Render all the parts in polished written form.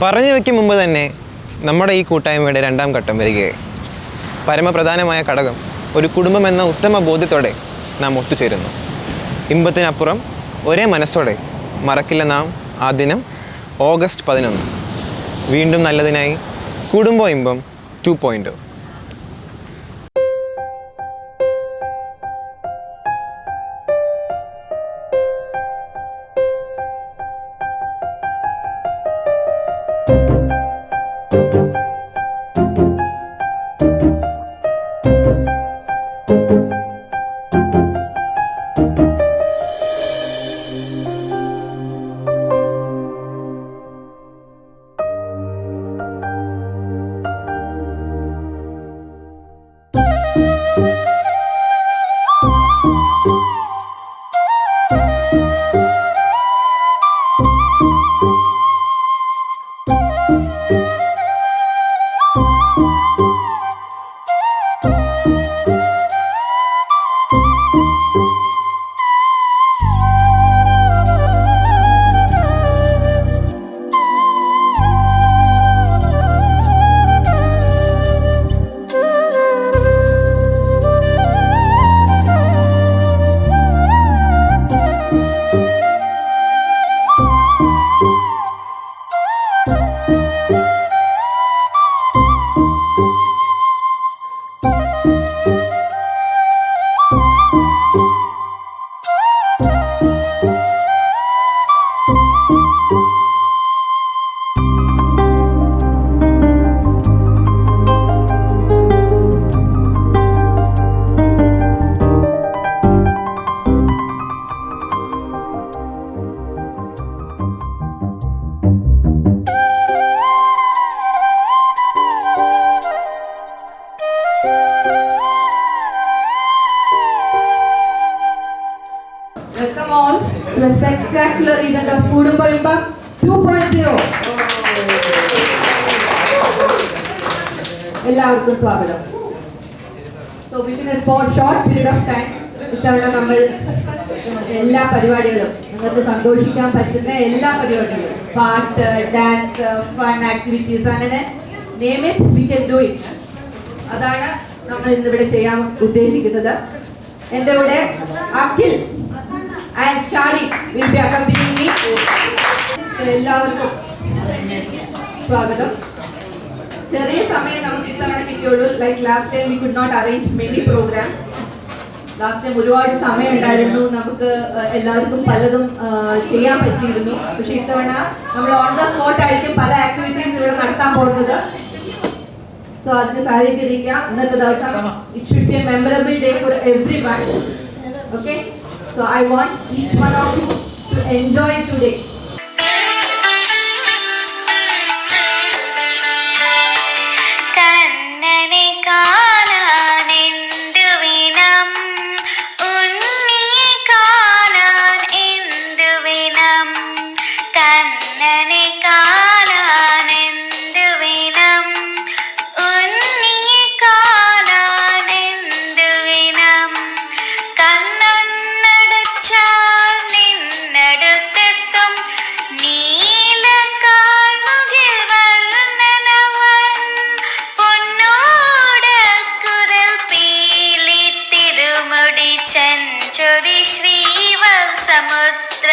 പറഞ്ഞു വയ്ക്കും മുമ്പ് തന്നെ നമ്മുടെ ഈ കൂട്ടായ്മയുടെ രണ്ടാം ഘട്ടം വരികയായി. പരമപ്രധാനമായ ഘടകം ഒരു കുടുംബം എന്ന ഉത്തമ ബോധ്യത്തോടെ നാം ഒത്തുചേരുന്നു. ഇമ്പത്തിനപ്പുറം ഒരേ മനസ്സോടെ മറക്കില്ല നാം ആ ദിനം ഓഗസ്റ്റ് 11. വീണ്ടും നല്ലതിനായി കുടുംബ ഇമ്പം 2.0. Welcome all to a spectacular event of Kudumba Imbam 2.0. എല്ലാവർക്കും സ്വാഗതം. So within a short period of time, ഇത്തവണ നമ്മൾ എല്ലാ പരിപാടികളും നിങ്ങൾക്ക് സന്തോഷിക്കാൻ പറ്റുന്ന എല്ലാ പരിപാടികളും പാട്ട്, ഡാൻസ്, ഫൺ ആക്ടിവിറ്റീസ്, അങ്ങനെ name it we can do it. അതാണ് നമ്മൾ ഇന്നിവിടെ ചെയ്യാൻ ഉദ്ദേശിക്കുന്നത്. എൻ്റെ കൂടെ Akhil and Shari will be accompanying me. എല്ലാവർക്കും സ്വാഗതം. ചെറിയ സമയം നമുക്ക് ഇത്തവണ കിട്ടിയുള്ളൂ. Like last time we could not arrange many programmes. Last time ഒരുപാട് സമയം ഉണ്ടായിരുന്നു, നമുക്ക് എല്ലാവർക്കും പലതും ചെയ്യാൻ പറ്റിയിരുന്നു. പക്ഷെ ഇത്തവണ നമ്മൾ ഓൺ ദ സ്പോട്ട് ആയിരിക്കും പല ആക്ടിവിറ്റീസ് ഇവിടെ നടത്താൻ പോകുന്നത്. സോ അതിന് സഹകരിക്കുക. ഇന്നത്തെ ദിവസം it should be A memorable day for every one. Okay, so I want each one of you to enjoy today.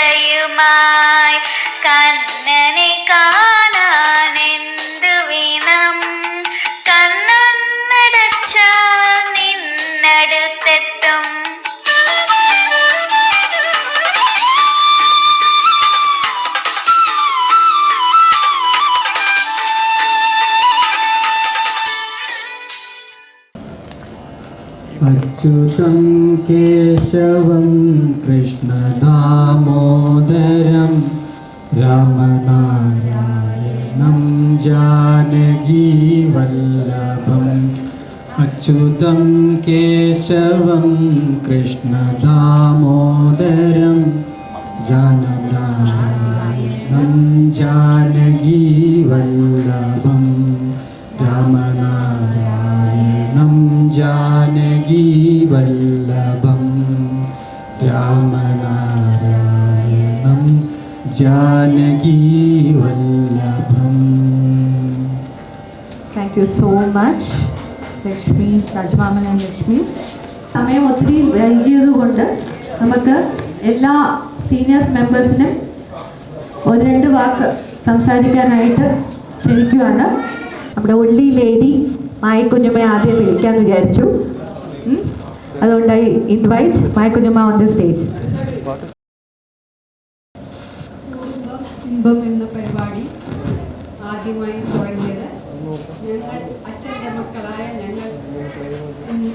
സമുദ്രയുമായി കണ്ണനെ കാണാൻ എന്തു വേണം? കണ്ണടച്ചാൽ നിന്നടുത്തെത്തും. അച്യുതം കേശവം കൃഷ്ണദാമോദരം രാമനാരായണം ജാനകീവല്ലഭം. അച്യുതം കേശവം കൃഷ്ണദാമോദരം ജാനനാരായണം ജാനകീവല്ലഭം. രാമനാരായണം ജാനകീവല്ലഭം. രാമനാരായണം ജാനകീ വല്ലഭം. Thank you so much Lakshmi, രാജമാമൻ ആൻഡ് ലക്ഷ്മി. സമയം ഒത്തിരി വൈകിയത് കൊണ്ട് നമുക്ക് എല്ലാ സീനിയേഴ്സ് മെമ്പേഴ്സിനും ഒരു രണ്ട് വാക്ക് സംസാരിക്കാനായിട്ട് ക്ഷണിക്കുകയാണ്. നമ്മുടെ ഉള്ളി ലേഡി മായക്കുഞ്ഞമ്മയെ ആദ്യം വിളിക്കാമെന്ന് വിചാരിച്ചു. അതുകൊണ്ട് ഐ ഇൻവൈറ്റ് മായക്കുഞ്ഞമ്മ ഓൺ ദി സ്റ്റേജ്. ഇമ്പം എന്ന പരിപാടി ആദ്യമായി തുടങ്ങിയത് ഞങ്ങൾ അച്ഛൻ്റെ മക്കളായ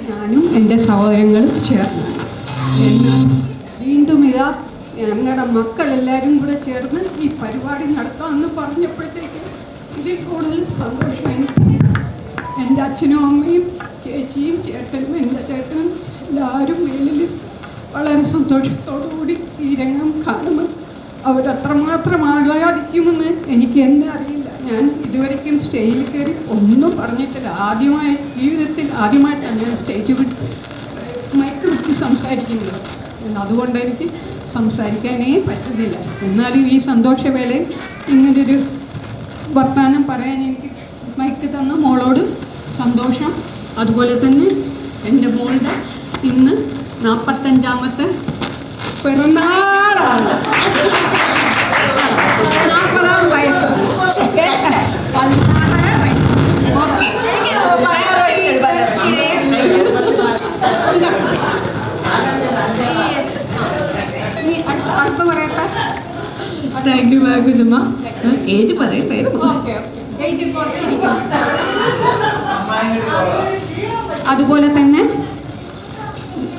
ഞാനും എൻ്റെ സഹോദരങ്ങളും ചേർന്ന്. എന്നാൽ വീണ്ടും ഇതാ ഞങ്ങളുടെ മക്കളെല്ലാവരും കൂടെ ചേർന്ന് ഈ പരിപാടി നടത്താമെന്ന് പറഞ്ഞപ്പോഴത്തേക്ക് ഇതിൽ കൂടുതൽ സന്തോഷം എനിക്ക്. എൻ്റെ അച്ഛനും അമ്മയും ചേച്ചിയും ചേട്ടനും എൻ്റെ ചേട്ടനും എല്ലാവരും മേലിൽ വളരെ സന്തോഷത്തോടുകൂടി ഈ രംഗം കാണുമ്പോൾ അവരത്രമാത്രം ആഹ്ലാദിക്കുമെന്ന് എനിക്ക് എന്നെ അറിയില്ല. ഞാൻ ഇതുവരെയ്ക്കും സ്റ്റേജിൽ കയറി ഒന്നും പറഞ്ഞിട്ടില്ല. ജീവിതത്തിൽ ആദ്യമായിട്ടാണ് ഞാൻ സ്റ്റേജ് മൈക്ക് വിളിച്ച് സംസാരിക്കുന്നത്. അതുകൊണ്ട് എനിക്ക് സംസാരിക്കാനേ പറ്റുന്നില്ല. എന്നാലും ഈ സന്തോഷവേളയിൽ ഇങ്ങനൊരു വർത്തമാനം പറയാൻ എനിക്ക് മൈക്ക് തന്ന മോളോട് സന്തോഷം. അതുപോലെ തന്നെ എൻ്റെ മോളുടെ ഇന്ന് 45ാമത്തെ പിറന്നാളാണ്. 40ാം വയസ്സ്. അടുത്ത പറയട്ടെ. താങ്ക് യു മായക്കുഞ്ഞമ്മ. ഏജ് പറയട്ടെ. ഓക്കെ, ഏജ് കുറച്ചിരിക്കും. അതുപോലെ തന്നെ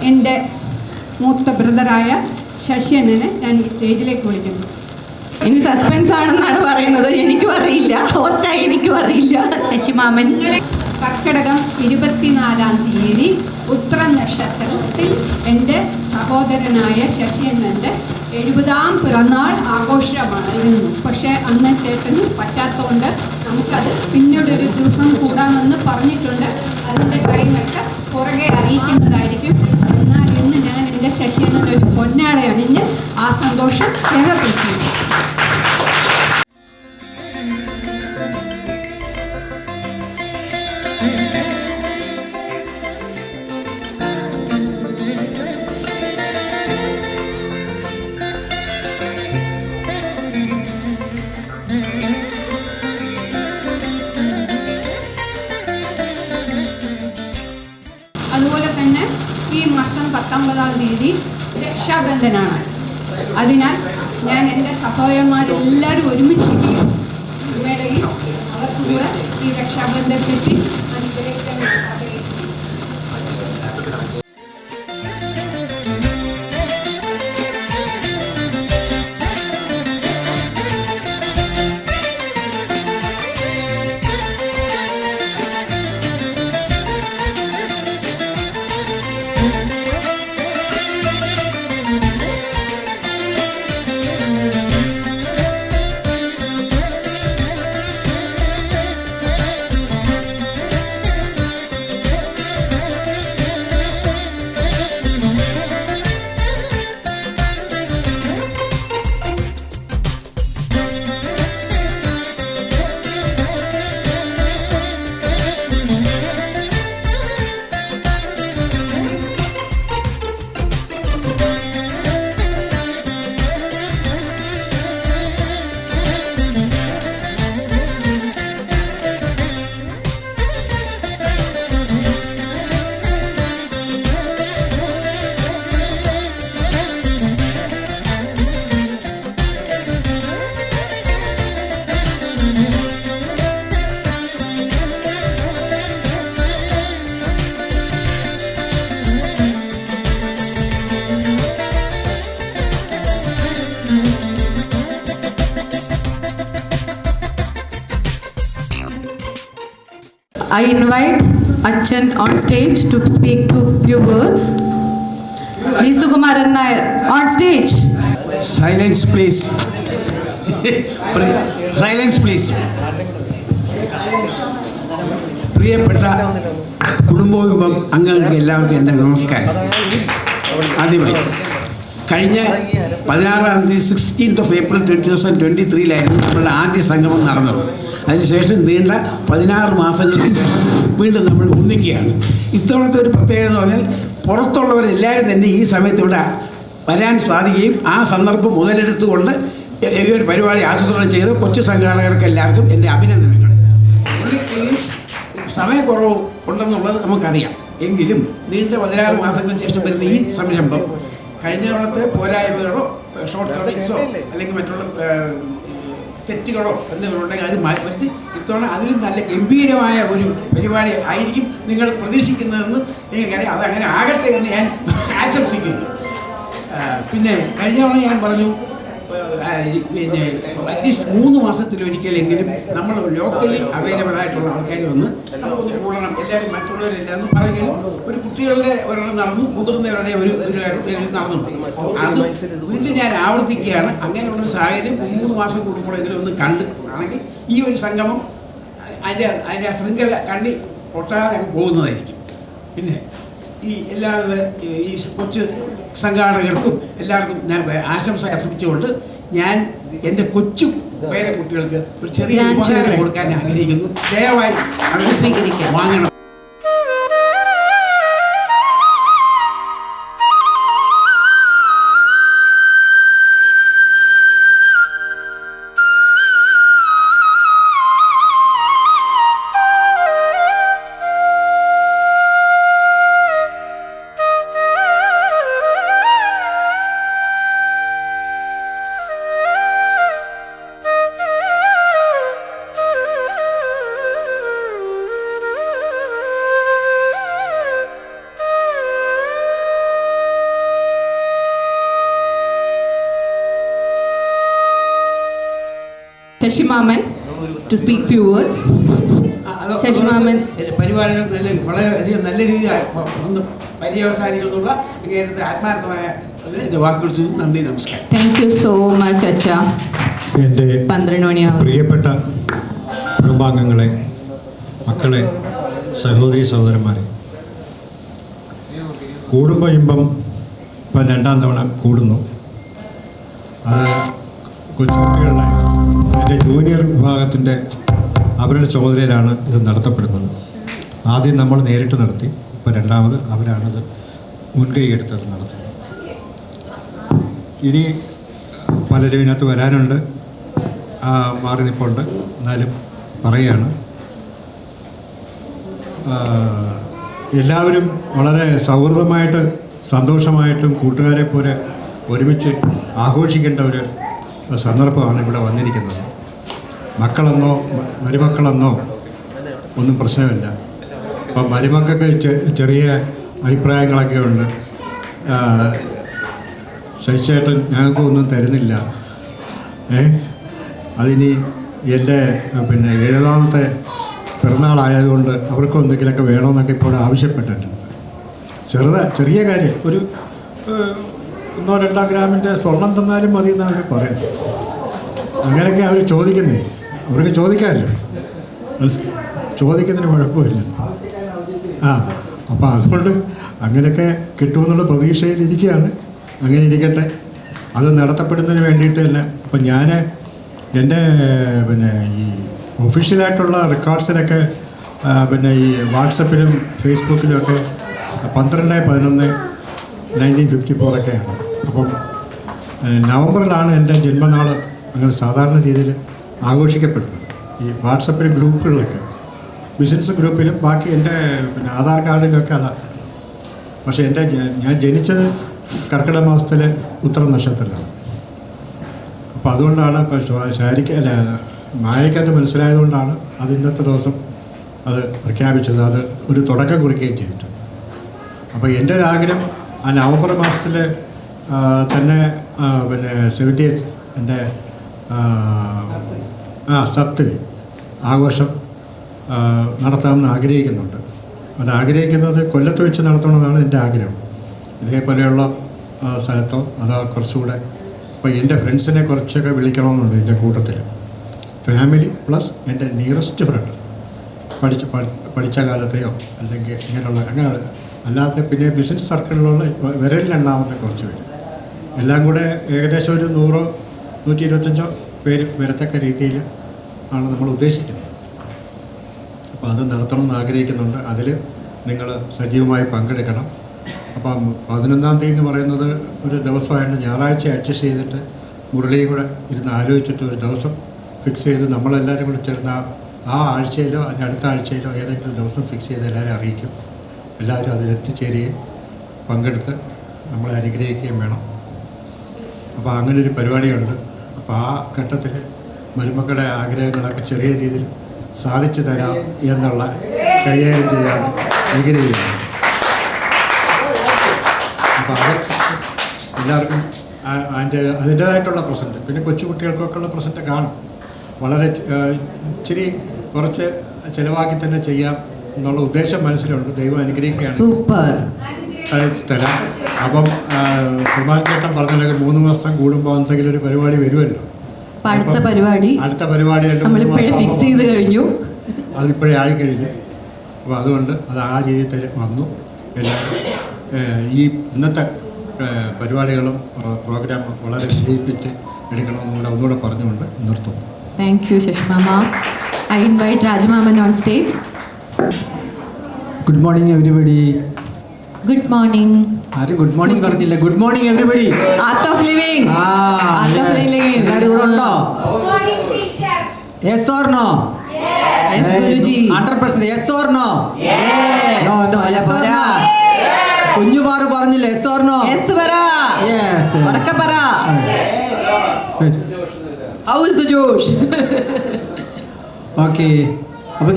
എൻ്റെ മൂത്ത ബ്രദറായ ശശിയണ്ണനെ ഞാൻ ഈ സ്റ്റേജിലേക്ക് വിളിക്കുന്നു. ഇനി സസ്പെൻസ് ആണെന്നാണ് പറയുന്നത്. എനിക്കും അറിയില്ല, ഹോസ്റ്റായി എനിക്കും അറിയില്ല. ശശിമാമൻ. കർക്കിടകം 24-ാം തീയതി ഉത്തര നക്ഷത്രത്തിൽ എൻ്റെ സഹോദരനായ ശശിയണ്ണൻ്റെ 70ാം പിറന്നാൾ ആഘോഷമായിരുന്നു. പക്ഷേ അന്ന് ചേട്ടന് പറ്റാത്തതുകൊണ്ട് നമുക്കത് പിന്നീടൊരു ദിവസം കൂടാമെന്ന് പറഞ്ഞിട്ടുണ്ട്. അതിൻ്റെ ടൈമൊക്കെ പുറകെ അറിയിക്കുന്നതായിരിക്കും. എന്നാൽ ഇന്ന് ഞാൻ എൻ്റെ ശശിയണ്ണനൊരു പൊന്നാട അണിഞ്ഞ് ആ സന്തോഷം രേഖപ്പെടുത്തുന്നു. അതുപോലെ തന്നെ ഈ മാസം 19-ാം തീയതി രക്ഷാബന്ധനാണ്. അതിനാൽ ഞാൻ എൻ്റെ സഹോദരന്മാരെല്ലാവരും ഒരുമിച്ചിരിക്കും. വേളയിൽ അവർക്ക് കൂടെ ഈ രക്ഷാബന്ധത്തെത്തി അനുഗ്രഹിക്കാൻ I invite Achan on stage to speak to few words. Nisukumaran Nair on stage. Silence, please. Silence, please. പ്രിയപ്പെട്ട കുടുംബവും അംഗങ്ങൾക്ക് എല്ലാവർക്കും എൻ്റെ നമസ്കാരം. ആദ്യമായി കഴിഞ്ഞ 16-ാം തീയതി 16th April 2023 നമ്മളുടെ ആദ്യ സംഗമം നടന്നത്. അതിനുശേഷം നീണ്ട 16 മാസങ്ങൾക്ക് ശേഷം വീണ്ടും നമ്മൾ ഒന്നിക്കുകയാണ്. ഇത്തവണത്തെ ഒരു പ്രത്യേകത എന്ന് പറഞ്ഞാൽ പുറത്തുള്ളവരെല്ലാവരും തന്നെ ഈ സമയത്ത് ഇവിടെ വരാൻ സാധിക്കുകയും ആ സന്ദർഭം മുതലെടുത്തുകൊണ്ട് ഈ ഒരു പരിപാടി ആസൂത്രണം ചെയ്ത് കൊച്ചു സംഘാടകർക്ക് എല്ലാവർക്കും എൻ്റെ അഭിനന്ദനങ്ങൾ. സമയക്കുറവ് ഉണ്ടെന്നുള്ളത് നമുക്കറിയാം. എങ്കിലും നീണ്ട 16 മാസങ്ങൾക്ക് ശേഷം വരുന്ന ഈ സംരംഭം കഴിഞ്ഞ തവണത്തെ പോരായ്മകളോ ഷോർട്ട് കട്ടിങ്സോ അല്ലെങ്കിൽ മറ്റുള്ള തെറ്റുകളോ എന്തെങ്കിലുണ്ടെങ്കിൽ അത് മാറ്റി ഇത്തവണ അതിലും നല്ല ഗംഭീരമായ ഒരു പരിപാടി ആയിരിക്കും നിങ്ങൾ പ്രതീക്ഷിക്കുന്നതെന്ന് എനിക്കറിയാം. അതങ്ങനെ ആകട്ടെ എന്ന് ഞാൻ ആശംസിക്കുന്നു. പിന്നെ കഴിഞ്ഞ തവണ ഞാൻ പറഞ്ഞു പിന്നെ അറ്റ്ലീസ്റ്റ് 3 മാസത്തിലൊരിക്കലെങ്കിലും നമ്മൾ ലോക്കലി അവൈലബിൾ ആയിട്ടുള്ള ആൾക്കാർ വന്ന് നമുക്കൊന്ന് കൂടണം, എല്ലാവരും മറ്റുള്ളവരെല്ലാം എന്ന് പറയുകയും ഒരു കുട്ടികളുടെ ഒരെണ്ണം നടന്നു, മുതിർന്നവരുടെ ഒരു നടന്നു. അത് വീണ്ടും ഞാൻ ആവർത്തിക്കുകയാണ്. അങ്ങനെയുള്ളൊരു സാഹചര്യം 3 മാസം കൂടുമ്പോഴെങ്കിലും ഒന്ന് കണ്ടിട്ടാണെങ്കിൽ ഈ ഒരു സംഗമം അതിൻ്റെ ശൃംഖല കണ്ണി പൊട്ടാതെ അങ്ങ് പോകുന്നതായിരിക്കും. പിന്നെ ഈ എല്ലാവിധ ഈ കൊച്ചു സംഘാടകർക്കും എല്ലാവർക്കും ഞാൻ ആശംസ അർപ്പിച്ചുകൊണ്ട് ഞാൻ എൻ്റെ കൊച്ചു പേരെ കുട്ടികൾക്ക് ഒരു ചെറിയ ഉപഹാരം കൊടുക്കാൻ ആഗ്രഹിക്കുന്നു. ദയവായി വാങ്ങണം. ശശിമാമൻ to speak few words. ശശിമാമൻ പരിപാടികൾ വളരെയധികം നല്ല രീതിയിൽ ഒന്ന് പര്യവസാനിക്കുന്നുള്ള അങ്ങേരുടെ ആത്മാർത്ഥമായ വാക്കുകൾ. നന്ദി, നമസ്കാരം. താങ്ക് യു സോ മച്ച് അച്ഛ. എൻ്റെ 12 മണിയാവും. പ്രിയപ്പെട്ട കുടുംബാംഗങ്ങളെ, മക്കളെ, സഹോദരി സഹോദരന്മാരെ, കൂടുമ്പോൾ ഇമ്പം ഇപ്പം 2ാം തവണ കൂടുന്നു. അത് കൊച്ചുകുട്ടികളുടെ എൻ്റെ ജൂനിയർ വിഭാഗത്തിൻ്റെ അവരുടെ ചുമതലയിലാണ് ഇത് നടത്തപ്പെടുന്നത്. ആദ്യം നമ്മൾ നേരിട്ട് നടത്തി, ഇപ്പോൾ 2ാമത് അവരാണത് മുൻകൈ എടുത്തത് നടത്തുന്നത്. ഇനി പലരും ഇതിനകത്ത് വരാനുണ്ട്, മാറി നിൽപ്പുണ്ട്. എന്നാലും പറയുകയാണ്, എല്ലാവരും വളരെ സൗഹൃദമായിട്ട് സന്തോഷമായിട്ടും കൂട്ടുകാരെ പോലെ ഒരുമിച്ച് ആഘോഷിക്കേണ്ട ഒരു സന്ദർഭമാണ് ഇവിടെ വന്നിരിക്കുന്നത്. മക്കളെന്നോ മരുമക്കളെന്നോ ഒന്നും പ്രശ്നമില്ല. അപ്പം മരുമക്കൾക്ക് ചെറിയ അഭിപ്രായങ്ങളൊക്കെ ഉണ്ട്. ശശിചേട്ടൻ ഞങ്ങൾക്കൊന്നും തരുന്നില്ല, അതിനി എൻ്റെ പിന്നെ 70ാമത്തെ പിറന്നാളായതുകൊണ്ട് അവർക്കും എന്തെങ്കിലുമൊക്കെ വേണമെന്നൊക്കെ ഇപ്പോൾ ആവശ്യപ്പെട്ടിട്ടുണ്ട്. ചെറിയ കാര്യം, ഒരു 1-2 ഗ്രാമിൻ്റെ സ്വർണം തന്നാലും മതി എന്നാണ് അവർ പറയുന്നത്. അങ്ങനെയൊക്കെ അവർ ചോദിക്കുന്നേ, അവർക്ക് ചോദിക്കാമല്ലോ, ചോദിക്കുന്നതിന് കുഴപ്പമില്ല. അപ്പോൾ അതുകൊണ്ട് അങ്ങനെയൊക്കെ കിട്ടുമെന്നുള്ള പ്രതീക്ഷയിലിരിക്കുകയാണ്. അങ്ങനെ ഇരിക്കട്ടെ, അത് നടത്തപ്പെടുന്നതിന് വേണ്ടിയിട്ട് തന്നെ. അപ്പം ഞാൻ എൻ്റെ പിന്നെ ഈ ഒഫീഷ്യലായിട്ടുള്ള റെക്കോർഡ്സിലൊക്കെ പിന്നെ ഈ വാട്സപ്പിലും ഫേസ്ബുക്കിലുമൊക്കെ 12/11/1954 അപ്പം നവംബറിലാണ് എൻ്റെ ജന്മനാൾ അങ്ങനെ സാധാരണ രീതിയിൽ ആഘോഷിക്കപ്പെടുന്നത്. ഈ വാട്സപ്പിൽ ഗ്രൂപ്പുകളിലൊക്കെ, ബിസിനസ് ഗ്രൂപ്പിലും ബാക്കി എൻ്റെ പിന്നെ ആധാർ കാർഡിലൊക്കെ അതാണ്. പക്ഷേ ഞാൻ ജനിച്ചത് കർക്കിടക മാസത്തിലെ ഉത്തര നക്ഷത്രത്തിലാണ്. അപ്പോൾ അതുകൊണ്ടാണ് ഇപ്പോൾ മായക്കകത്ത് മനസ്സിലായതുകൊണ്ടാണ് അത് ഇന്നത്തെ ദിവസം അത് പ്രഖ്യാപിച്ചത്. അത് ഒരു തുടക്കം കുറിക്കുകയും ചെയ്തിട്ടുണ്ട്. അപ്പോൾ എൻ്റെ ഒരു ആഗ്രഹം ആ നവംബർ മാസത്തിൽ തന്നെ പിന്നെ 70th എൻ്റെ സപ്തിൽ ആഘോഷം നടത്താമെന്ന് ആഗ്രഹിക്കുന്നുണ്ട്. അത് ആഗ്രഹിക്കുന്നത് കൊല്ലത്ത് വെച്ച് നടത്തണമെന്നാണ് എൻ്റെ ആഗ്രഹം. ഇതേപോലെയുള്ള സ്ഥലത്തോ അതോ കുറച്ചുകൂടെ ഇപ്പോൾ എൻ്റെ ഫ്രണ്ട്സിനെ കുറച്ചൊക്കെ വിളിക്കണമെന്നുണ്ട്. എൻ്റെ കൂട്ടത്തിൽ ഫാമിലി പ്ലസ് എൻ്റെ നിയറസ്റ്റ് ഫ്രണ്ട്, പഠിച്ച കാലത്തെയോ അല്ലെങ്കിൽ ഇങ്ങനെയുള്ള അങ്ങനെ അല്ലാതെ പിന്നെ ബിസിനസ് സർക്കിളിലുള്ള വിരലിലെണ്ണാവുന്ന കുറച്ച് പേര് എല്ലാം കൂടെ ഏകദേശം ഒരു 100-125 പേര് വരത്തക്ക രീതിയിൽ ആണ് നമ്മൾ ഉദ്ദേശിക്കുന്നത്. അപ്പോൾ അത് നടത്തണമെന്ന് ആഗ്രഹിക്കുന്നുണ്ട്. അതിൽ നിങ്ങൾ സജീവമായി പങ്കെടുക്കണം. അപ്പം 11-ാം തീയതി എന്ന് പറയുന്നത് ഒരു ദിവസമായിട്ട് ഞായറാഴ്ച അഡ്ജസ്റ്റ് ചെയ്തിട്ട് മുരളിയും കൂടെ ഇരുന്ന് ആലോചിച്ചിട്ട് ഒരു ദിവസം ഫിക്സ് ചെയ്ത് നമ്മളെല്ലാവരും കൂടെ ചേർന്ന് ആ ആഴ്ചയിലോ അതിൻ്റെ അടുത്ത ആഴ്ചയിലോ ഏതെങ്കിലും ദിവസം ഫിക്സ് ചെയ്ത് എല്ലാവരും അറിയിക്കും. എല്ലാവരും അതിലെത്തിച്ചേരുകയും പങ്കെടുത്ത് നമ്മളെ അനുഗ്രഹിക്കുകയും വേണം. അപ്പോൾ അങ്ങനൊരു പരിപാടിയുണ്ട്. അപ്പോൾ ആ ഘട്ടത്തിൽ മരുമക്കളുടെ ആഗ്രഹങ്ങളൊക്കെ ചെറിയ രീതിയിൽ സാധിച്ചു തരാം എന്നുള്ള കൈകാര്യം ചെയ്യാൻ ആഗ്രഹിക്കുന്നു. അപ്പോൾ അത് എല്ലാവർക്കും അതിൻ്റേതായിട്ടുള്ള പ്രസൻറ്റ്, പിന്നെ കൊച്ചുകുട്ടികൾക്കൊക്കെ ഉള്ള പ്രസൻറ്റ് കാണും. വളരെ ഇച്ചിരി കുറച്ച് ചിലവാക്കി തന്നെ ചെയ്യാം എന്നുള്ള ഉദ്ദേശം മനസ്സിലുണ്ട്. ദൈവം അനുഗ്രഹിക്കുകയാണ്. സൂപ്പർ തരാം. അപ്പം സുമാൻ ചേട്ടൻ പറഞ്ഞാൽ 3 മാസം കൂടുമ്പോൾ എന്തെങ്കിലും ഒരു പരിപാടി വരുമല്ലോ. അടുത്ത പരിപാടി 2-3 മാസം ഫിക്സ് ചെയ്ത് കഴിഞ്ഞു. അതിപ്പോഴേ ആയിക്കഴിഞ്ഞു. അപ്പോൾ അതുകൊണ്ട് അത് ആ രീതിയിൽ വന്നു. എല്ലാവരും ഈ ഇന്നത്തെ പരിപാടികളും പ്രോഗ്രാമും വളരെ വിജയിപ്പിച്ച് എടുക്കണമെന്നുള്ള ഒന്നുകൂടെ പറഞ്ഞുകൊണ്ട് നിർത്തുന്നു. താങ്ക് യു ശശിമാമ. ഐ ഇൻവൈറ്റ് രാജമാമൻ on stage. Good morning everybody. Good morning. ആരും ഗുഡ് മോർണിംഗ് പറഞ്ഞില്ല. Good morning everybody. Art of Living. എല്ലാവരും ഇവിടെ ഉണ്ടോ? Yes or no? Yes Guruji. 100% yes or no? No no yes or no? കുഞ്ഞുപാറ പറഞ്ഞില്ല yes or no? Yes പറ. Yes. ഉറക്കെ പറ. How is the josh? Okay. അപ്പോൾ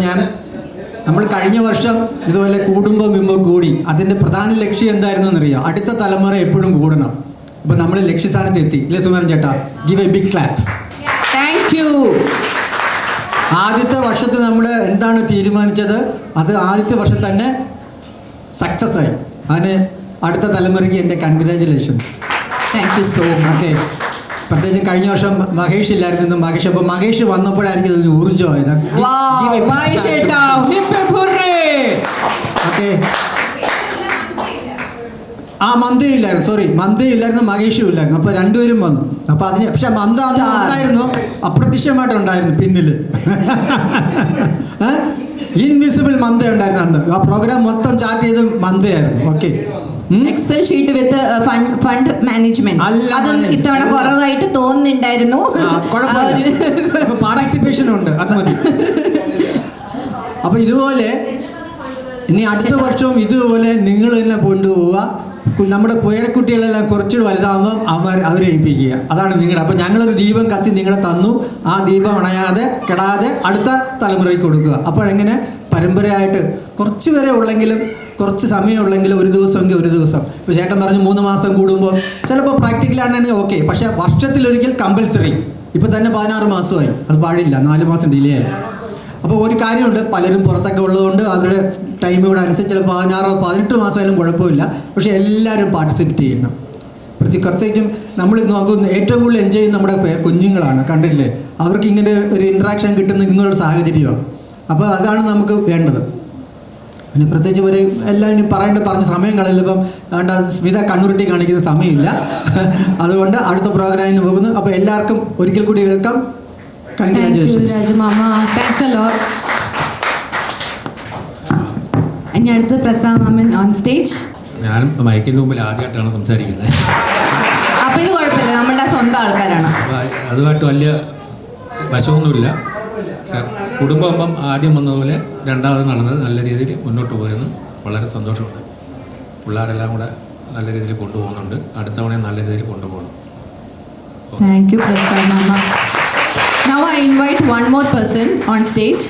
നമ്മൾ കഴിഞ്ഞ വർഷം ഇതുപോലെ കൂടുമ്പോൾ ബിംബം കൂടി. അതിൻ്റെ പ്രധാന ലക്ഷ്യം എന്തായിരുന്നെന്നറിയാം? അടുത്ത തലമുറ എപ്പോഴും കൂടണം. അപ്പോൾ നമ്മൾ ലക്ഷ്യസ്ഥാനത്ത് എത്തി. ഇല്ലേ സുമരൻ ചേട്ടാ? Give a big clap. Thank you. ആദ്യത്തെ വർഷത്തിൽ നമ്മൾ എന്താണ് തീരുമാനിച്ചത് അത് ആദ്യത്തെ വർഷം തന്നെ സക്സസ് ആയി. അതിന് അടുത്ത തലമുറയ്ക്ക് എൻ്റെ congratulations. Thank you so much. Okay. പ്രത്യേകിച്ച് കഴിഞ്ഞ വർഷം മഹേഷ് ഇല്ലായിരുന്നു. മഹേഷ് അപ്പോൾ മഹേഷ് വന്നപ്പോഴായിരിക്കും ഇത് ഊർജ്ജമായത്. ഓക്കെ. ആ മന്ദയും ഇല്ലായിരുന്നു. സോറി, മന്ദയും ഇല്ലായിരുന്നു, മഹേഷും ഇല്ലായിരുന്നു. അപ്പോൾ രണ്ടുപേരും വന്നു. അപ്പോൾ അതിന് പക്ഷെ മന്ദ അന്ന് ഉണ്ടായിരുന്നു, അപ്രത്യക്ഷമായിട്ടുണ്ടായിരുന്നു പിന്നിൽ. ഇൻവിസിബിൾ മന്ദ ഉണ്ടായിരുന്നു അന്ന്. ആ പ്രോഗ്രാം മൊത്തം ചാർട്ട് ചെയ്ത് മന്ദയായിരുന്നു. ഓക്കെ. എക്സൽ ഷീറ്റ് വിത്ത് ഫണ്ട് മാനേജ്മെന്റ് അത് ഇത്തവണ കുറവായിട്ട് തോന്നുന്നുണ്ടായിരുന്നു. പാർട്ടിസിപ്പേഷൻ ഉണ്ട്, അത് മതി. അപ്പോൾ ഇതുപോലെ ഇനി അടുത്ത വർഷവും ഇതുപോലെ നിങ്ങൾ തന്നെ കൊണ്ടുപോവുക. നമ്മുടെ പേരക്കുട്ടികളെല്ലാം കുറച്ചുകൂടി വലുതാകുമ്പം അവരെ ഏൽപ്പിക്കുക. അതാണ് നിങ്ങളുടെ. അപ്പോൾ ഞങ്ങളൊരു ദീപം കത്തി നിങ്ങളെ തന്നു. ആ ദീപം അണയാതെ കെടാതെ അടുത്ത തലമുറയ്ക്ക് കൊടുക്കുക. അപ്പോഴെങ്ങനെ പരമ്പരയായിട്ട് കുറച്ച് വരെ ഉള്ളെങ്കിലും കുറച്ച് സമയമുള്ളെങ്കിലും ഒരു ദിവസമെങ്കിൽ ഒരു ദിവസം. ഇപ്പോൾ ചേട്ടൻ പറഞ്ഞു 3 മാസം കൂടുമ്പോൾ ചിലപ്പോൾ പ്രാക്ടിക്കലാണെങ്കിൽ ഓക്കെ. പക്ഷേ വർഷത്തിലൊരിക്കൽ കമ്പൽസറി. ഇപ്പോൾ തന്നെ 16 മാസമായി. അത് പാടില്ല, 4 മാസം ഡിലേ ആയി. അപ്പോൾ ഒരു കാര്യമുണ്ട്, പലരും പുറത്തൊക്കെ ഉള്ളതുകൊണ്ട് അവരുടെ ടൈമിനോട് അനുസരിച്ച് ചിലപ്പോൾ 16-18 മാസമായാലും കുഴപ്പമില്ല. പക്ഷേ എല്ലാവരും പാർട്ടിസിപ്പേറ്റ് ചെയ്യണം. പ്രത്യേകിച്ചും നമ്മൾ നോക്കുന്ന ഏറ്റവും കൂടുതൽ എൻജോയ് ചെയ്യുന്ന നമ്മുടെ കുഞ്ഞുങ്ങളാണ്. കണ്ടില്ലേ? അവർക്ക് ഇങ്ങനെ ഒരു ഇൻട്രാക്ഷൻ കിട്ടുന്ന ഇങ്ങനെയുള്ള സാഹചര്യമാണ്. അപ്പോൾ അതാണ് നമുക്ക് വേണ്ടത്. പിന്നെ പ്രത്യേകിച്ച് ഒരു എല്ലാവരും പറഞ്ഞ സമയം കളയില്ല. ഇപ്പം വേണ്ട സ്മിത കണ്ണുരുട്ടി കാണിക്കുന്ന സമയമില്ല. അതുകൊണ്ട് അടുത്ത പ്രോഗ്രാമിന് പോകുന്നു. അപ്പോൾ എല്ലാവർക്കും ഒരിക്കൽ കൂടി വെൽക്കം. കൺഗ്രാജുലേഷൻസ്. ഇനി അടുത്ത് പ്രസാദ് മാമൻ ഓൺ സ്റ്റേജ്. ഞാൻ മൈക്കിൻ്റെ മുമ്പിൽ ആദ്യമായിട്ടാണ് സംസാരിക്കുന്നത്. അപ്പോൾ ഇത് കുഴപ്പമില്ല, നമ്മളുടെ സ്വന്തം ആൾക്കാരാണ്. അപ്പോൾ അതുമായിട്ട് വലിയ വശമൊന്നുമില്ല. കുടുംബം ആദ്യം വന്നതുപോലെ രണ്ടാമത് നടന്നത് നല്ല രീതിയിൽ മുന്നോട്ട് പോയെന്ന് വളരെ സന്തോഷമുണ്ട്. പിള്ളേരെല്ലാം കൂടെ നല്ല രീതിയിൽ കൊണ്ടുപോകുന്നുണ്ട്. അടുത്ത തവണ നല്ല രീതിയിൽ കൊണ്ടുപോകണം. Thank you, Prasad Mama. Now I invite one more person on stage.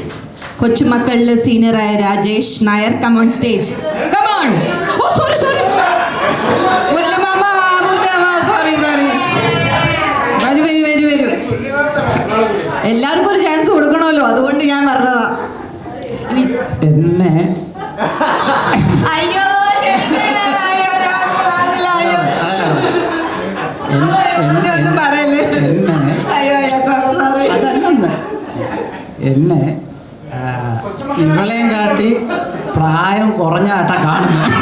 കൊച്ചുമക്കളിലെ സീനിയറായ Rajesh Nair, come on stage. Come on. Oh, sorry. Mulla മാമ, sorry. വരൂ. എല്ലാവർക്കും ഒരു ചാൻസ് കൊടുക്കണമല്ലോ, അതുകൊണ്ട് ഞാൻ പറഞ്ഞതാ. എന്നെ അയ്യോ ഒന്നും പറയല്ലേ. അതല്ലെന്ന് എന്നെ ഇവളെയും കാട്ടി പ്രായം കുറഞ്ഞാട്ടാ കാണുന്നത്.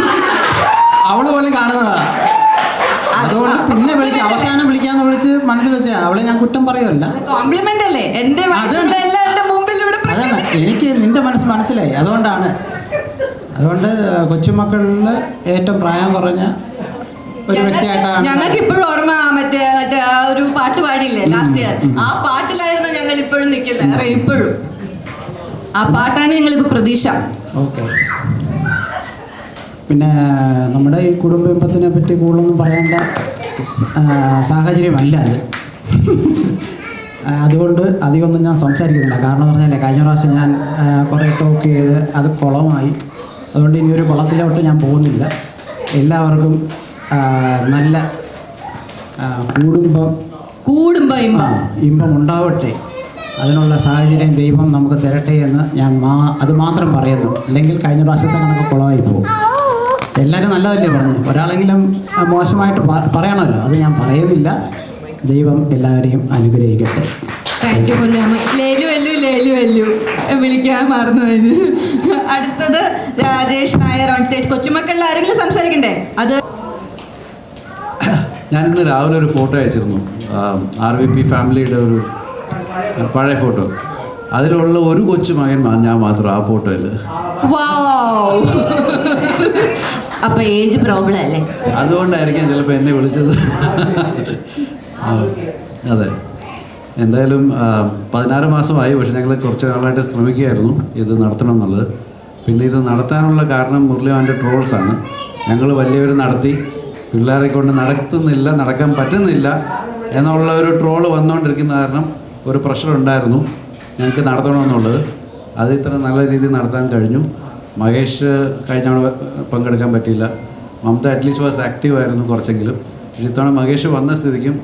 അവള് പോലും കാണുന്നതാ. അതുകൊണ്ട് പിന്നെ അവസാനം വിളിക്കാന്ന് വിളിച്ച് മനസ്സിൽ വെച്ചാൽ അവളെ ഞാൻ കുറ്റം പറയുമല്ല. കോംപ്ലിമെന്റ് അല്ലേ എന്റെ എല്ലാവരുടെ മുമ്പിൽ ഇവിടെ അതാണ് എനിക്ക് നിന്റെ മനസ്സിലായി. അതുകൊണ്ട് കൊച്ചുമക്കളിൽ ഏറ്റവും പ്രായം കുറഞ്ഞ ഒരു വ്യക്തിയായിട്ടാണ് ഞങ്ങൾക്ക് ഇപ്പോഴും ഓർമ്മ. മറ്റേ ആ ഒരു പാട്ട് പാടിയില്ലേ ലാസ്റ്റ് ഇയർ, ആ പാട്ടിലായിരുന്നു ഞങ്ങൾ ഇപ്പോഴും നിൽക്കുന്നത്. ഇപ്പോഴും ആ പാട്ടാണ് ഞങ്ങളിപ്പോൾ പ്രതീക്ഷ. ഓക്കെ. പിന്നെ നമ്മുടെ ഈ കുടുംബ ബന്ധത്തിനെ പറ്റി കൂടുതലൊന്നും പറയേണ്ട സാഹചര്യമല്ല അത്. അതുകൊണ്ട് അധികമൊന്നും ഞാൻ സംസാരിക്കുന്നില്ല. കാരണം പറഞ്ഞാലേ കഴിഞ്ഞ പ്രാവശ്യം ഞാൻ കുറേ ടോക്ക് ചെയ്ത് അത് കുളമായി. അതുകൊണ്ട് ഇനിയൊരു കുളത്തിലോട്ട് ഞാൻ പോകുന്നില്ല. എല്ലാവർക്കും നല്ല ഇമ്പം ഉണ്ടാവട്ടെ, അതിനുള്ള സാഹചര്യം ദൈവം നമുക്ക് തരട്ടെ എന്ന് ഞാൻ അത് മാത്രം പറയുന്നു. അല്ലെങ്കിൽ കഴിഞ്ഞ പ്രാവശ്യത്തെ കണക്ക് കുളമായി പോകും. എല്ലാവരും നല്ലതല്ലേ പറഞ്ഞു, ഒരാളെങ്കിലും മോശമായിട്ട് പറയണമല്ലോ, അത് ഞാൻ പറയുന്നില്ല. ദൈവം എല്ലാവരെയും അനുഗ്രഹിക്കട്ടെ. Thank you Ponnamma. ലേലു വിളിക്കാൻ മറന്നു. അടുത്തത് രാജേഷ് നായർ ഓൺ സ്റ്റേജ്. കൊച്ചുമക്കളിൽ ആരെങ്കിലും സംസാരിക്കണ്ടേ? അത് ഞാനിന്ന് രാവിലെ ഒരു ഫോട്ടോ അയച്ചിരുന്നു, RVP ഫാമിലിയുടെ ഒരു പഴയ ഫോട്ടോ. അതിലുള്ള ഒരു കൊച്ചു മകൻ ഞാൻ മാത്രം ആ ഫോട്ടോയിൽ. അപ്പൊ ഏജ് പ്രോബ്ലം അല്ലേ? അതുകൊണ്ടായിരിക്കാം ചിലപ്പോൾ എന്നെ വിളിച്ചത്. അതെ, എന്തായാലും 16 മാസമായി. പക്ഷെ ഞങ്ങൾ കുറച്ച് നാളായിട്ട് ശ്രമിക്കുകയായിരുന്നു ഇത് നടത്തണം എന്നുള്ളത്. പിന്നെ ഇത് നടത്താനുള്ള കാരണം മുരളിമാൻ്റെ ട്രോൾസാണ്. ഞങ്ങൾ വലിയവർ നടത്തി, പിള്ളേരെ കൊണ്ട് നടക്കാൻ പറ്റുന്നില്ല എന്നുള്ള ഒരു ട്രോള് വന്നുകൊണ്ടിരിക്കുന്ന കാരണം ഒരു പ്രഷർ ഉണ്ടായിരുന്നു ഞങ്ങൾക്ക് നടത്തണമെന്നുള്ളത്. അത് ഇത്ര നല്ല രീതിയിൽ നടത്താൻ കഴിഞ്ഞു. മഹേഷ് കഴിഞ്ഞ തവണ പങ്കെടുക്കാൻ പറ്റിയില്ല. മമത അറ്റ്ലീസ്റ്റ് വാസ് ആക്റ്റീവായിരുന്നു കുറച്ചെങ്കിലും. പക്ഷേ ഇത്തവണ മഹേഷ് വന്ന സ്ഥിതിക്കും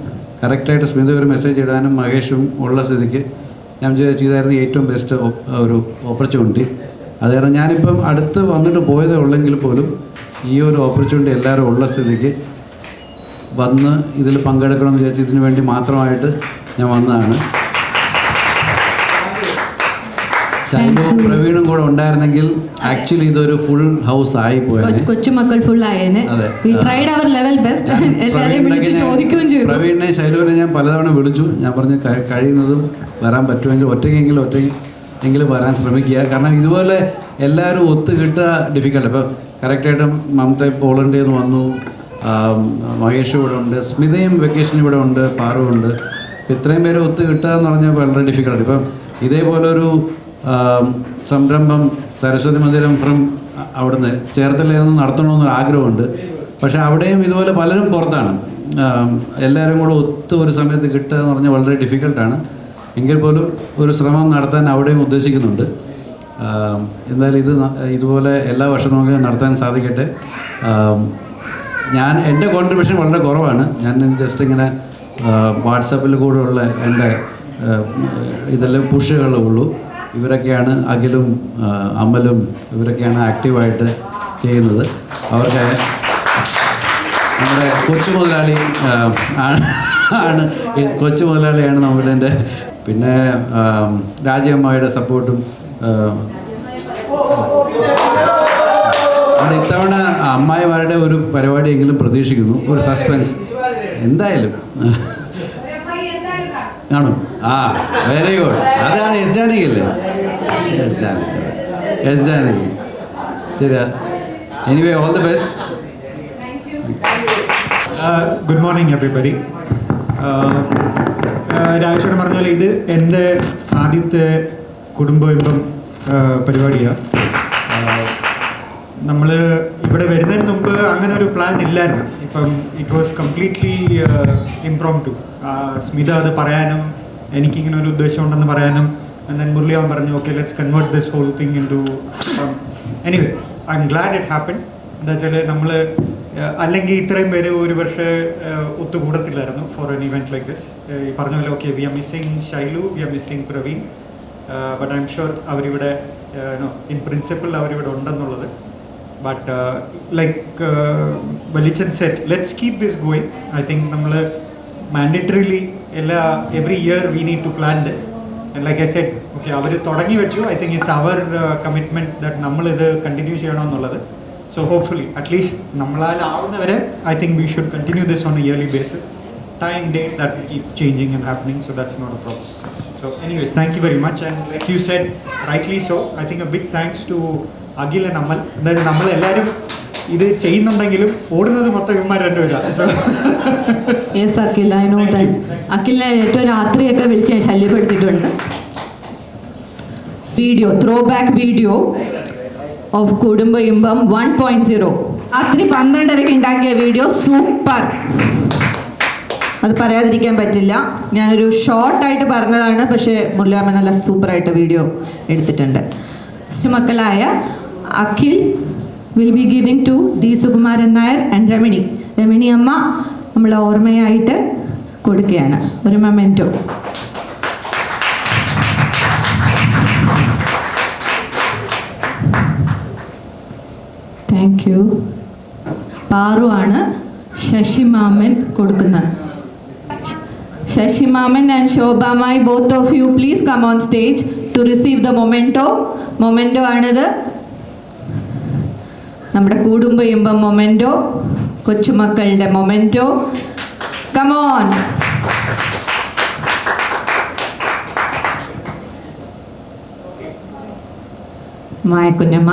കറക്റ്റായിട്ട് സ്മിത ഒരു മെസ്സേജ് ഇടാനും മഹേഷും ഉള്ള സ്ഥിതിക്ക് ഞാൻ ചെയ്തായിരുന്നു ഏറ്റവും ബെസ്റ്റ് ഒരു ഓപ്പർച്യൂണിറ്റി. അത് കാരണം ഞാനിപ്പം അടുത്ത് വന്നിട്ട് പോയതേ ഉള്ളെങ്കിൽ പോലും ഈ ഒരു ഓപ്പർച്യൂണിറ്റി എല്ലാവരും ഉള്ള സ്ഥിതിക്ക് വന്ന് ഇതിൽ പങ്കെടുക്കണമെന്ന് വിചാരിച്ച് ഇതിനു വേണ്ടി മാത്രമായിട്ട് ഞാൻ വന്നതാണ്. ശൈലു പ്രവീണും കൂടെ ഉണ്ടായിരുന്നെങ്കിൽ ആക്ച്വലി ഇതൊരു ഫുൾ ഹൗസ് ആയി പോയത്. കൊച്ചുമക്കൾ ഫുൾ ആയേനെ. പ്രവീണിനെ ശൈലുവിനെ ഞാൻ പലതവണ വിളിച്ചു. ഞാൻ പറഞ്ഞു കഴിയുന്നതും വരാൻ പറ്റുമെങ്കിൽ ഒറ്റയ്ക്കെങ്കിലും വരാൻ ശ്രമിക്കുക. കാരണം ഇതുപോലെ എല്ലാവരും ഒത്തു കിട്ടുക ഡിഫിക്കൽട്ട്. ഇപ്പോൾ കറക്റ്റായിട്ട് മമത പോളണ്ടിൽ നിന്ന് വന്നു, മഹേഷ് ഇവിടെ ഉണ്ട്, സ്മിതയും വെക്കേഷൻ ഇവിടെ ഉണ്ട്, പാറു ഉണ്ട്. ഇത്രയും പേര് ഒത്തു കിട്ടുക എന്ന് പറഞ്ഞാൽ വളരെ ഡിഫിക്കൽട്ട്. ഇപ്പം ഇതേപോലൊരു സംരംഭം സരസ്വതി മന്ദിരം ഫ്രം അവിടുന്ന് ചേർത്തലയിൽ നിന്ന് നടത്തണമെന്നൊരു ആഗ്രഹമുണ്ട്. പക്ഷേ അവിടെയും ഇതുപോലെ പലരും പുറത്താണ്. എല്ലാവരും കൂടെ ഒത്ത് ഒരു സമയത്ത് കിട്ടുക എന്ന് പറഞ്ഞാൽ വളരെ ഡിഫിക്കൽട്ടാണ്. എങ്കിൽ പോലും ഒരു ശ്രമം നടത്താൻ അവിടെയും ഉദ്ദേശിക്കുന്നുണ്ട്. എന്തായാലും ഇതുപോലെ എല്ലാ വർഷവും നമുക്ക് നടത്താൻ സാധിക്കട്ടെ. എൻ്റെ കോൺട്രിബ്യൂഷൻ വളരെ കുറവാണ്. ഞാൻ ജസ്റ്റ് ഇങ്ങനെ വാട്സപ്പിൽ കൂടെയുള്ള എൻ്റെ ഇതെല്ലാം പുഷുകളേ ഉള്ളൂ. ഇവരൊക്കെയാണ് അഖിലും അമലും ഇവരൊക്കെയാണ് ആക്റ്റീവായിട്ട് ചെയ്യുന്നത്. അവർക്ക് നമ്മുടെ കൊച്ചു മുതലാളിയാണ് നമ്മുടെ. പിന്നെ രാജയമ്മയുടെ സപ്പോർട്ടും. അവിടെ ഇത്തവണ അമ്മായിമാരുടെ ഒരു പരിപാടിയെങ്കിലും പ്രതീക്ഷിക്കുന്നു. ഒരു സസ്പെൻസ് എന്തായാലും ആണോ? Very good. അതാണ് എസ് ജാനകി അല്ലേ? എസ് ജാനകി. ശരി. Anyway, all the best. Good morning everybody. Rajesh പറഞ്ഞ പോലെ ഇത് എൻ്റെ ആദ്യത്തെ കുടുംബം പരിപാടിയാണ്. നമ്മൾ ഇവിടെ വരുന്നതിന് മുമ്പ് അങ്ങനെ ഒരു പ്ലാൻ ഇല്ലായിരുന്നു. ഇപ്പം ഇറ്റ് വാസ് കംപ്ലീറ്റ്ലി ഇംപ്രോംപ്റ്റു. സ്മിത അത് പറയാനും എനിക്കിങ്ങനെ ഒരു ഉദ്ദേശം ഉണ്ടെന്ന് പറയാനും then മുരളിയാൻ പറഞ്ഞു okay let's convert this whole thing into anyway I'm glad it happen. എന്താ വെച്ചാൽ നമ്മൾ അല്ലെങ്കിൽ ഇത്രയും പേര് ഒരു പക്ഷേ ഒത്തുകൂടത്തില്ലായിരുന്നു for an event like this. ഈ പറഞ്ഞ പോലെ okay we are missing Shailu, we are missing Praveen, but I'm sure അവരിവിടെ ഇൻ പ്രിൻസിപ്പിൾ അവരിവിടെ ഉണ്ടെന്നുള്ളത്. But like Valichan said, let's keep this going. I think നമ്മൾ mandatorily every year we need to plan this. And like I said, okay, അവർ തുടങ്ങി വെച്ചു. I think it's our commitment that നമ്മൾ ഇത് continue ചെയ്യണമെന്നുള്ളത്. So hopefully, at least nammalalaavunavare, I think we should continue this on a yearly basis. Time, date, that will keep changing and happening, so that's not a problem. So anyways, thank you very much, and like you said, rightly so, I think a big thanks to Akhil and Amal. അതായത് നമ്മളെല്ലാവരും ഇത് ചെയ്യുന്നുണ്ടെങ്കിലും ഓടുന്നത് മൊത്തം ഇവന്മാർ രണ്ടുപേരാണ്. So yes Akhil, I know that. അഖിലിനെ ഏറ്റവും രാത്രിയൊക്കെ വിളിച്ച് ഞാൻ ശല്യപ്പെടുത്തിയിട്ടുണ്ട്. Video, throwback video of Kudumba Imbam 1.0 രാത്രി 12:30 ഉണ്ടാക്കിയ വീഡിയോ സൂപ്പർ. അത് പറയാതിരിക്കാൻ പറ്റില്ല. ഞാനൊരു ഷോർട്ടായിട്ട് പറഞ്ഞതാണ്, പക്ഷേ മുരളിയമ്മ നല്ല സൂപ്പറായിട്ട് വീഡിയോ എടുത്തിട്ടുണ്ട്. മക്കളായ Akhil will be giving to the Sukumaran Nair and Ramani അമ്മ നമ്മളെ ഓർമ്മയായിട്ട് കൊടുക്കുകയാണ് ഒരു മൊമെൻറ്റോ. Thank you. പാറു ആണ് ശശിമാമൻ കൊടുക്കുന്നത്. ശശിമാമൻ and ശോഭാമായി, both of you please come on stage to receive the memento ആണിത്. നമ്മുടെ കുടുംബ ഇമ്പം മൊമെൻറ്റോ, കൊച്ചുമക്കളുടെ മൊമെൻറ്റോ. Come on. മായ കുഞ്ഞമ്മ,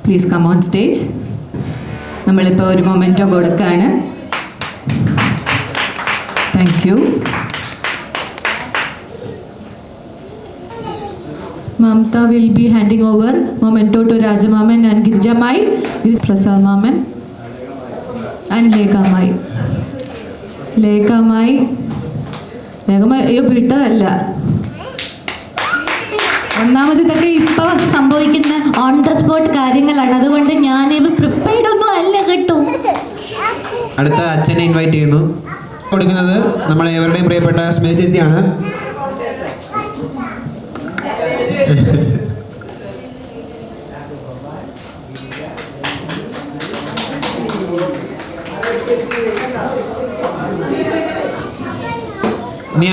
പ്ലീസ് കം ഓൺ സ്റ്റേജ്. നമ്മളിപ്പോൾ ഒരു മൊമെൻറ്റോ കൊടുക്കുകയാണ്. Thank you. Mamta will be handing over memento to Rajamaman and Girjamai, Prasad Maman and Lekamai. Lekamai അയ്യോ വിട്ടതല്ല. ഒന്നാമത് ഇതൊക്കെ ഇപ്പോൾ സംഭവിക്കുന്ന ഓൺ ദ സ്പോട്ട് കാര്യങ്ങളാണ്, അതുകൊണ്ട് ഞാൻ പ്രിപ്പയർഡ് ഒന്നും അല്ല കേട്ടോ. അടുത്ത അച്ഛനെ ഇൻവൈറ്റ് ചെയ്യുന്നു. കൊടുക്കുന്നത് നമ്മുടെ എവരുടെയും പ്രിയപ്പെട്ട സ്മിത ചേച്ചിയാണ്. ഇനി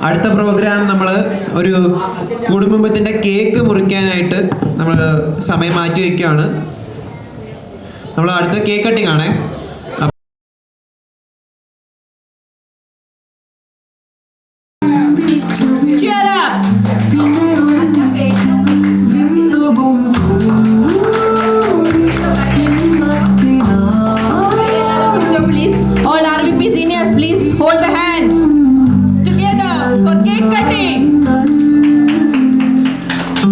അടുത്ത പ്രോഗ്രാം നമ്മൾ ഒരു കുടുംബത്തിൻ്റെ കേക്ക് മുറിക്കാനായിട്ട് നമ്മൾ സമയം മാറ്റി വയ്ക്കുകയാണ്. നമ്മൾ അടുത്ത കേക്ക് കട്ടിങ് ആണേ. All RVP seniors, please hold the hand together for cake cutting.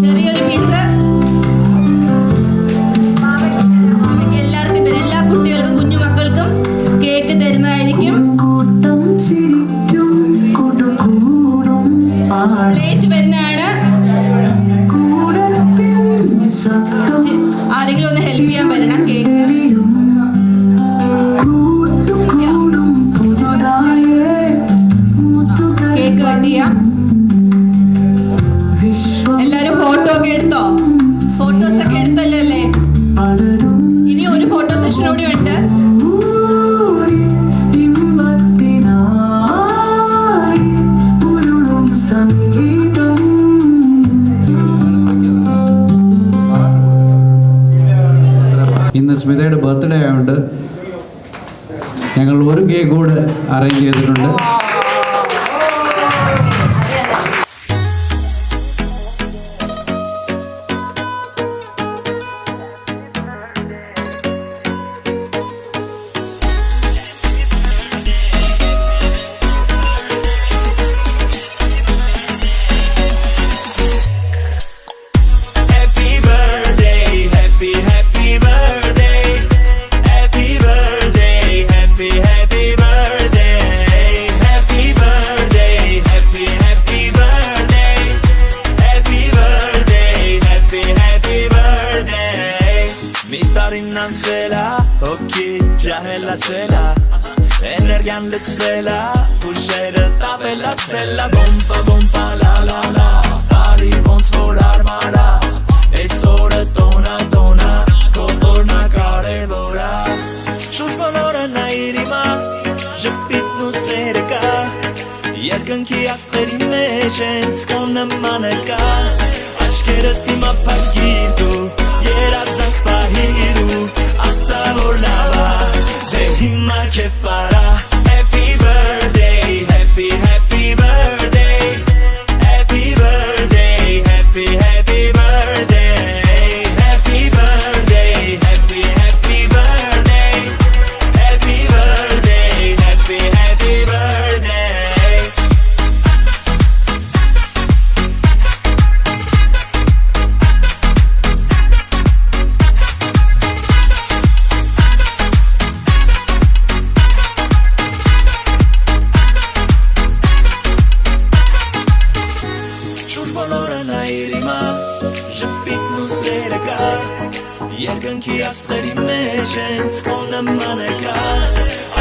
ചെറിയൊരു പീസ് മാമയ്ക്ക് എല്ലാവർക്കും തരും. എല്ലാ കുട്ടികൾക്കും കുഞ്ഞു മക്കൾക്കും കേക്ക് തരുന്നതായിരിക്കും. പ്ലേറ്റ് വരുന്നതാണ്. ആരെങ്കിലും ഒന്ന് ഹെൽപ്പ് ചെയ്യാൻ വരണം. കേക്ക് കട്ട് ചെയ്യാം. എല്ലാരും ഫോട്ടോ ഒക്കെ എടുത്തോ? ഫോട്ടോസ് ഒക്കെ എടുത്തല്ലോ അല്ലേ? ഇനി ഒരു ഫോട്ടോ സെഷൻ കൂടി ഉണ്ട്. ഇന്ന് സ്മിതയുടെ ബർത്ത്ഡേ ആയതുകൊണ്ട് ഞങ്ങൾ ഒരു കേക്ക് കൂടെ അറേഞ്ച് ചെയ്തിട്ടുണ്ട്. Energian litt svela, pushere ta bella cella, bomba bomba la la la, pari con svolarmada, e sole tona tona, koborna kare bora. Shush valora na irima, je pit nu serka, yerkan ki asteri mechens con manaka. Aşkı mapagirdu Yera zankbahiru Asa volava Dehima che farà Happy birthday Happy happy birthday Happy birthday Happy happy birthday Happy birthday Happy happy birthday Happy birthday Happy happy birthday Երգնքի աստերի մեջ հենց քո նմանը կա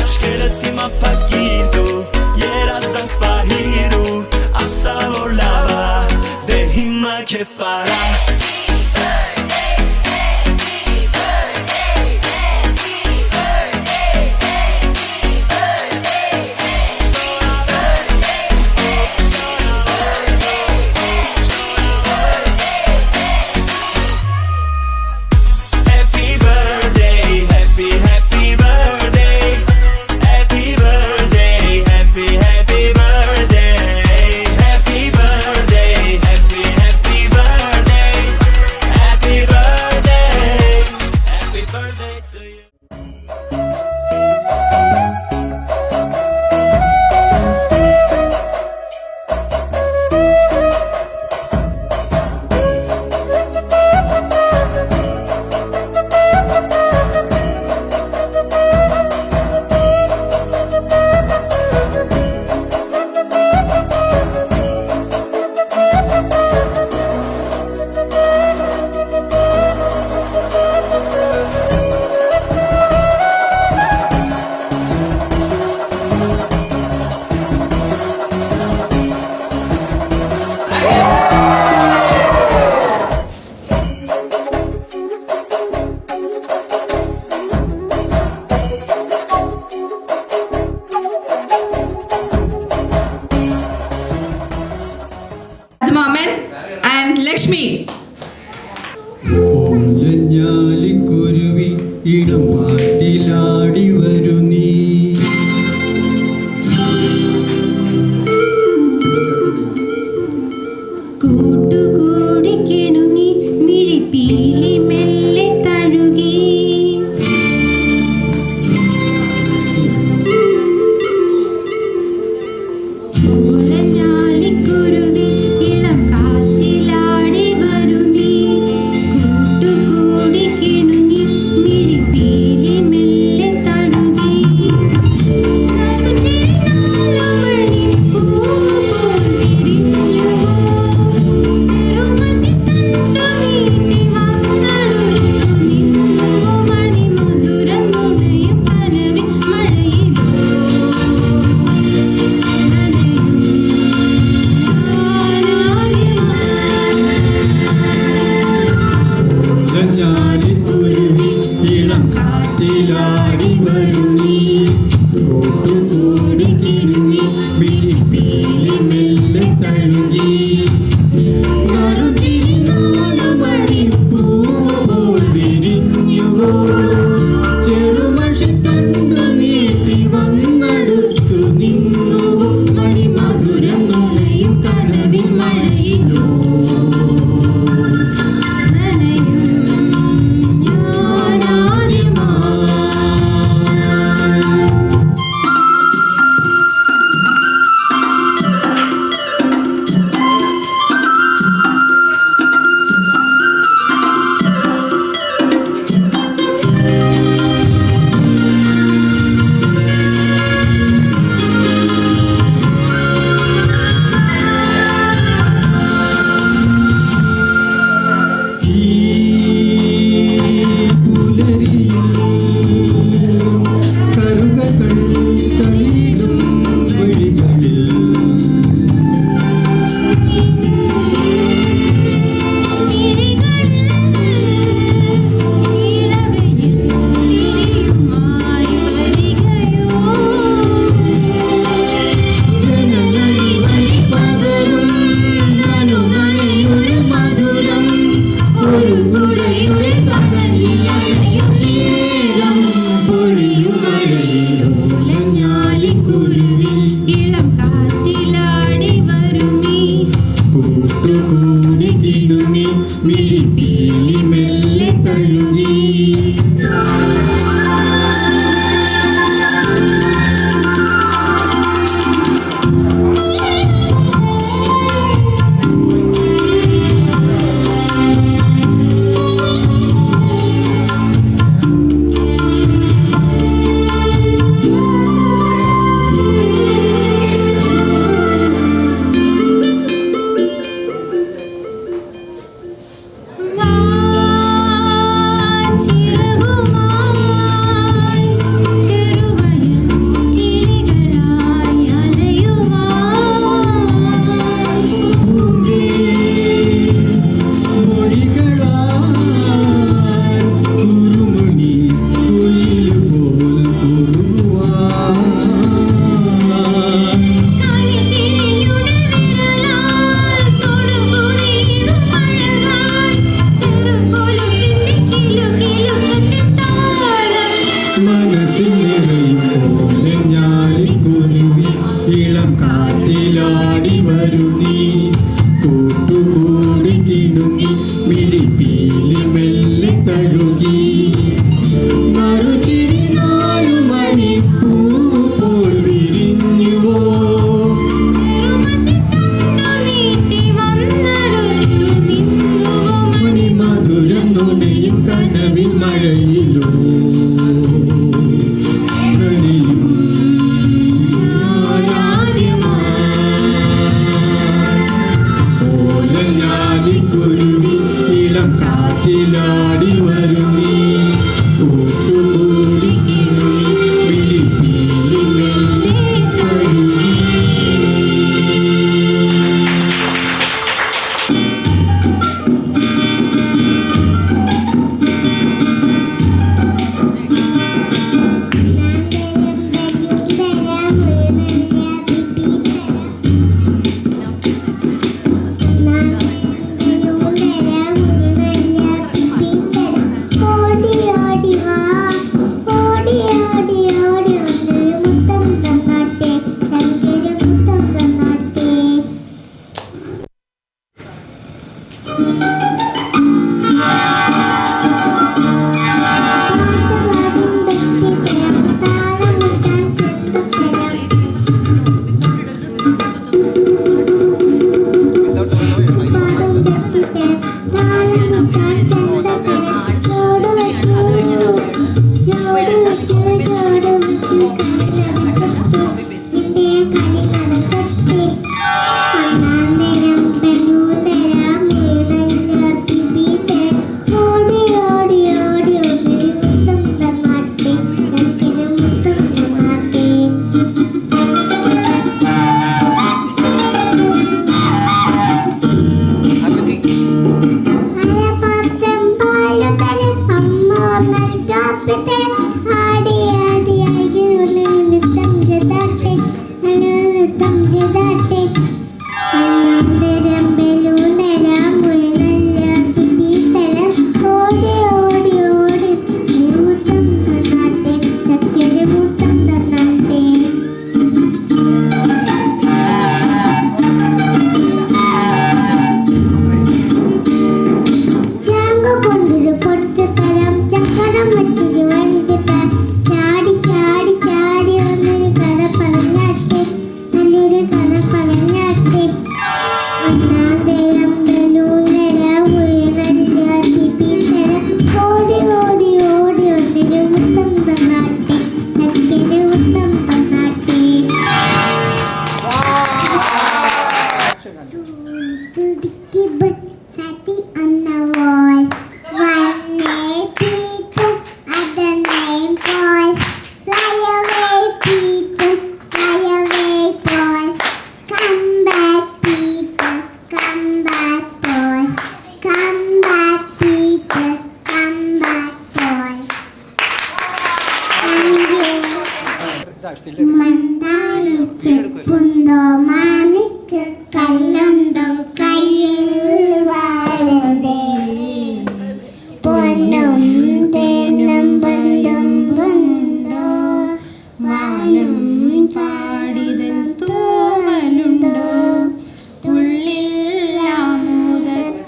Աչքերդ իմ ապակիր դու երազանք պահիր ու ասա որ լավ ա դե հիմա քեֆ արա Maman and Lakshmi. കുരുവി ഇടമാട്ടിലാടി വരു നീ കൂട്ടുകൂടി കിണുങ്ങി മിഴിപ്പീലി മെല്ലെ തഴുകി ഓലഞ്ഞാലിക്കുരുവി ഇളം കാറ്റിലാടി വരു നീ കൂട്ടുകൂടി കിണുങ്ങി മിഴിപ്പീലി മിഴിപ്പീലി മെല്ലെ തഴുകി.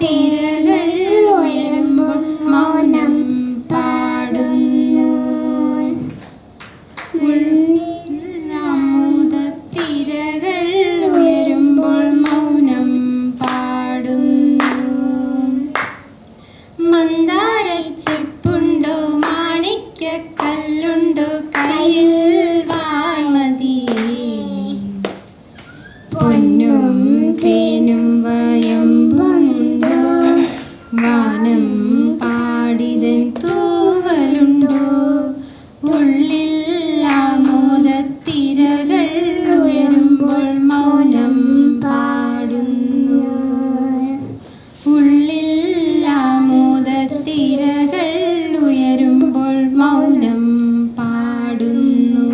തിരകൾ പാലും തേനും വയമ്പുമുണ്ടോ വാനം പാടിതൻ തൂവലുണ്ടോ ഉള്ളിൽ ആമോദത്തിരകൾ ഉയരുമ്പോൾ മൗനം പാടുന്നു ഉള്ളിൽ ആമോദത്തിരകൾ ഉയരുമ്പോൾ മൗനം പാടുന്നു.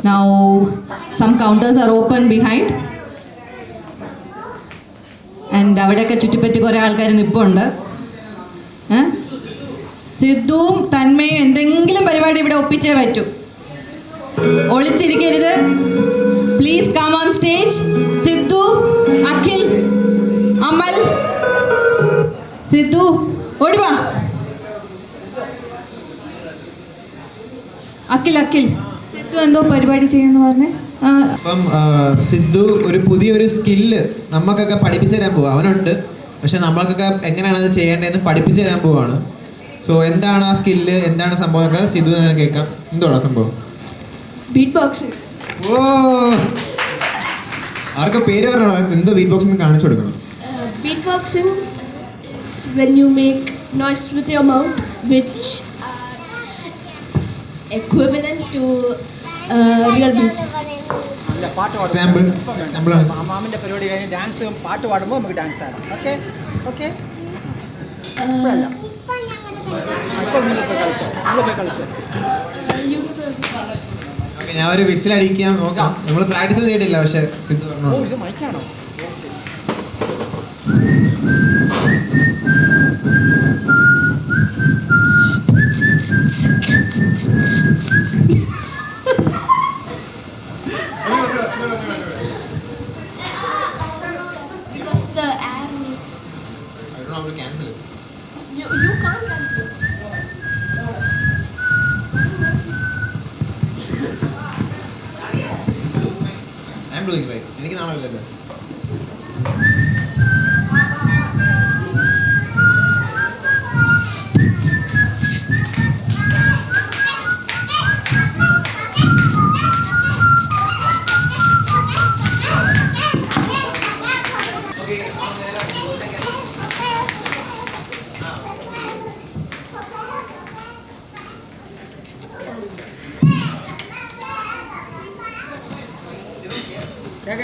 Now, some counters are open behind. And അവിടെയൊക്കെ ചുറ്റിപ്പറ്റി കുറേ ആൾക്കാർ നിൽപ്പുണ്ട്. സിദ്ധുവും തന്മയും എന്തെങ്കിലും പരിപാടി ഇവിടെ ഒപ്പിച്ചേ പറ്റൂ. ഒളിച്ചിരിക്കരുത്. Please come on stage. Sidhu, Akhil, Amal. Sidhu ഓടിവാ. അഖിൽ സിദ്ധു എന്തോ പരിപാടി ചെയ്യുന്നു പറഞ്ഞേ. അപ്പം സിദ്ധു പുതിയൊരു സ്കില്ല് നമുക്കൊക്കെ പഠിപ്പിച്ചു തരാൻ പോവുക. അവനുണ്ട്, പക്ഷെ നമ്മൾക്കൊക്കെ എങ്ങനെയാണ് അത് ചെയ്യേണ്ടതെന്ന് പഠിപ്പിച്ചു തരാൻ പോവാണ്. സോ എന്താണ് ആ സ്കില്ല്, എന്താണ് സംഭവമൊക്കെ സിദ്ധു തന്നെ കേൾക്കാം. എന്തോടാ സംഭവം? Beat boxing. ഓ, ആർക്കും പേര് പറഞ്ഞോ? എന്തോ ബീറ്റ് ബോക്സിംഗ് കാണിച്ചു കൊടുക്കണം. Beat boxing when you make noise with your mouth which are equivalent to real beats. Example ആണ്. മാമിന്റെ പരിപാടി കഴിഞ്ഞ് ഡാൻസ് പാട്ട് പാടുമ്പോൾ നമുക്ക് ഡാൻസ് ആടാം. Okay okay. ഞാൻ ഒരു വിസിലടിക്കാൻ നോക്കാം. നമ്മൾ പ്രാക്ടീസ് ചെയ്തിട്ടില്ല, പക്ഷെ സിദ്ധു പറഞ്ഞു. ഇത് മൈക്കാണോ? Because the air. I don't know how to cancel it. You can't cancel it. I am doing right. എനിക്ക് നാണമില്ലല്ലോ.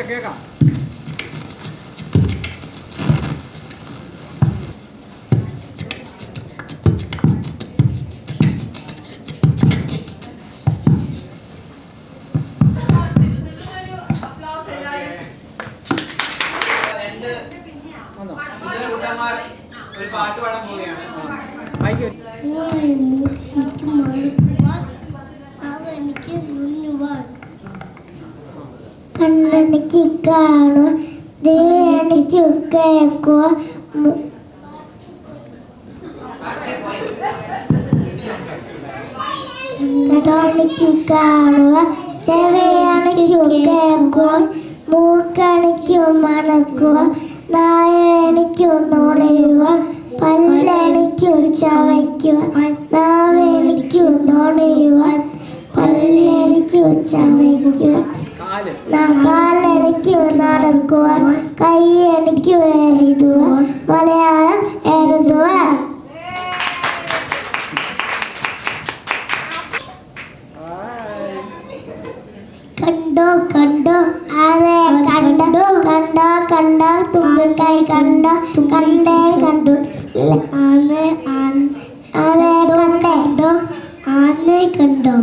കേൾക്കാം. ഒരു പാട്ട് പാടാൻ പോവുകയാണ്. കണ്ണെനിക്ക് കാണുക, ദേണിക്ക് കേൾക്കുക, കടോണിക്ക് കാണുക, ചെവിയണിക്കു കേൾക്കുക, മൂക്കണിക്കു മണക്കുക, നായ എനിക്ക് നുണയുവാൻ പല്ലെനിക്കു ചവയ്ക്കുവാൻ നാവ് എനിക്ക് നുണയുവാൻ പല്ലെനിക്കു ചവയ്ക്കുവാൻ കാലെനിക്ക് നടക്കുവാൻ കൈ എനിക്ക് എഴുതുവാൻ മലയാളം എഴുതുവാൻ. കണ്ടോ കണ്ടോ ആരെ കണ്ടോ കണ്ടോ കണ്ടോ തുമ്പിക്കൈ കണ്ടോ കണ്ടേ കണ്ടു ആനെ ആരെ കണ്ടോ ആനെ കണ്ടോ.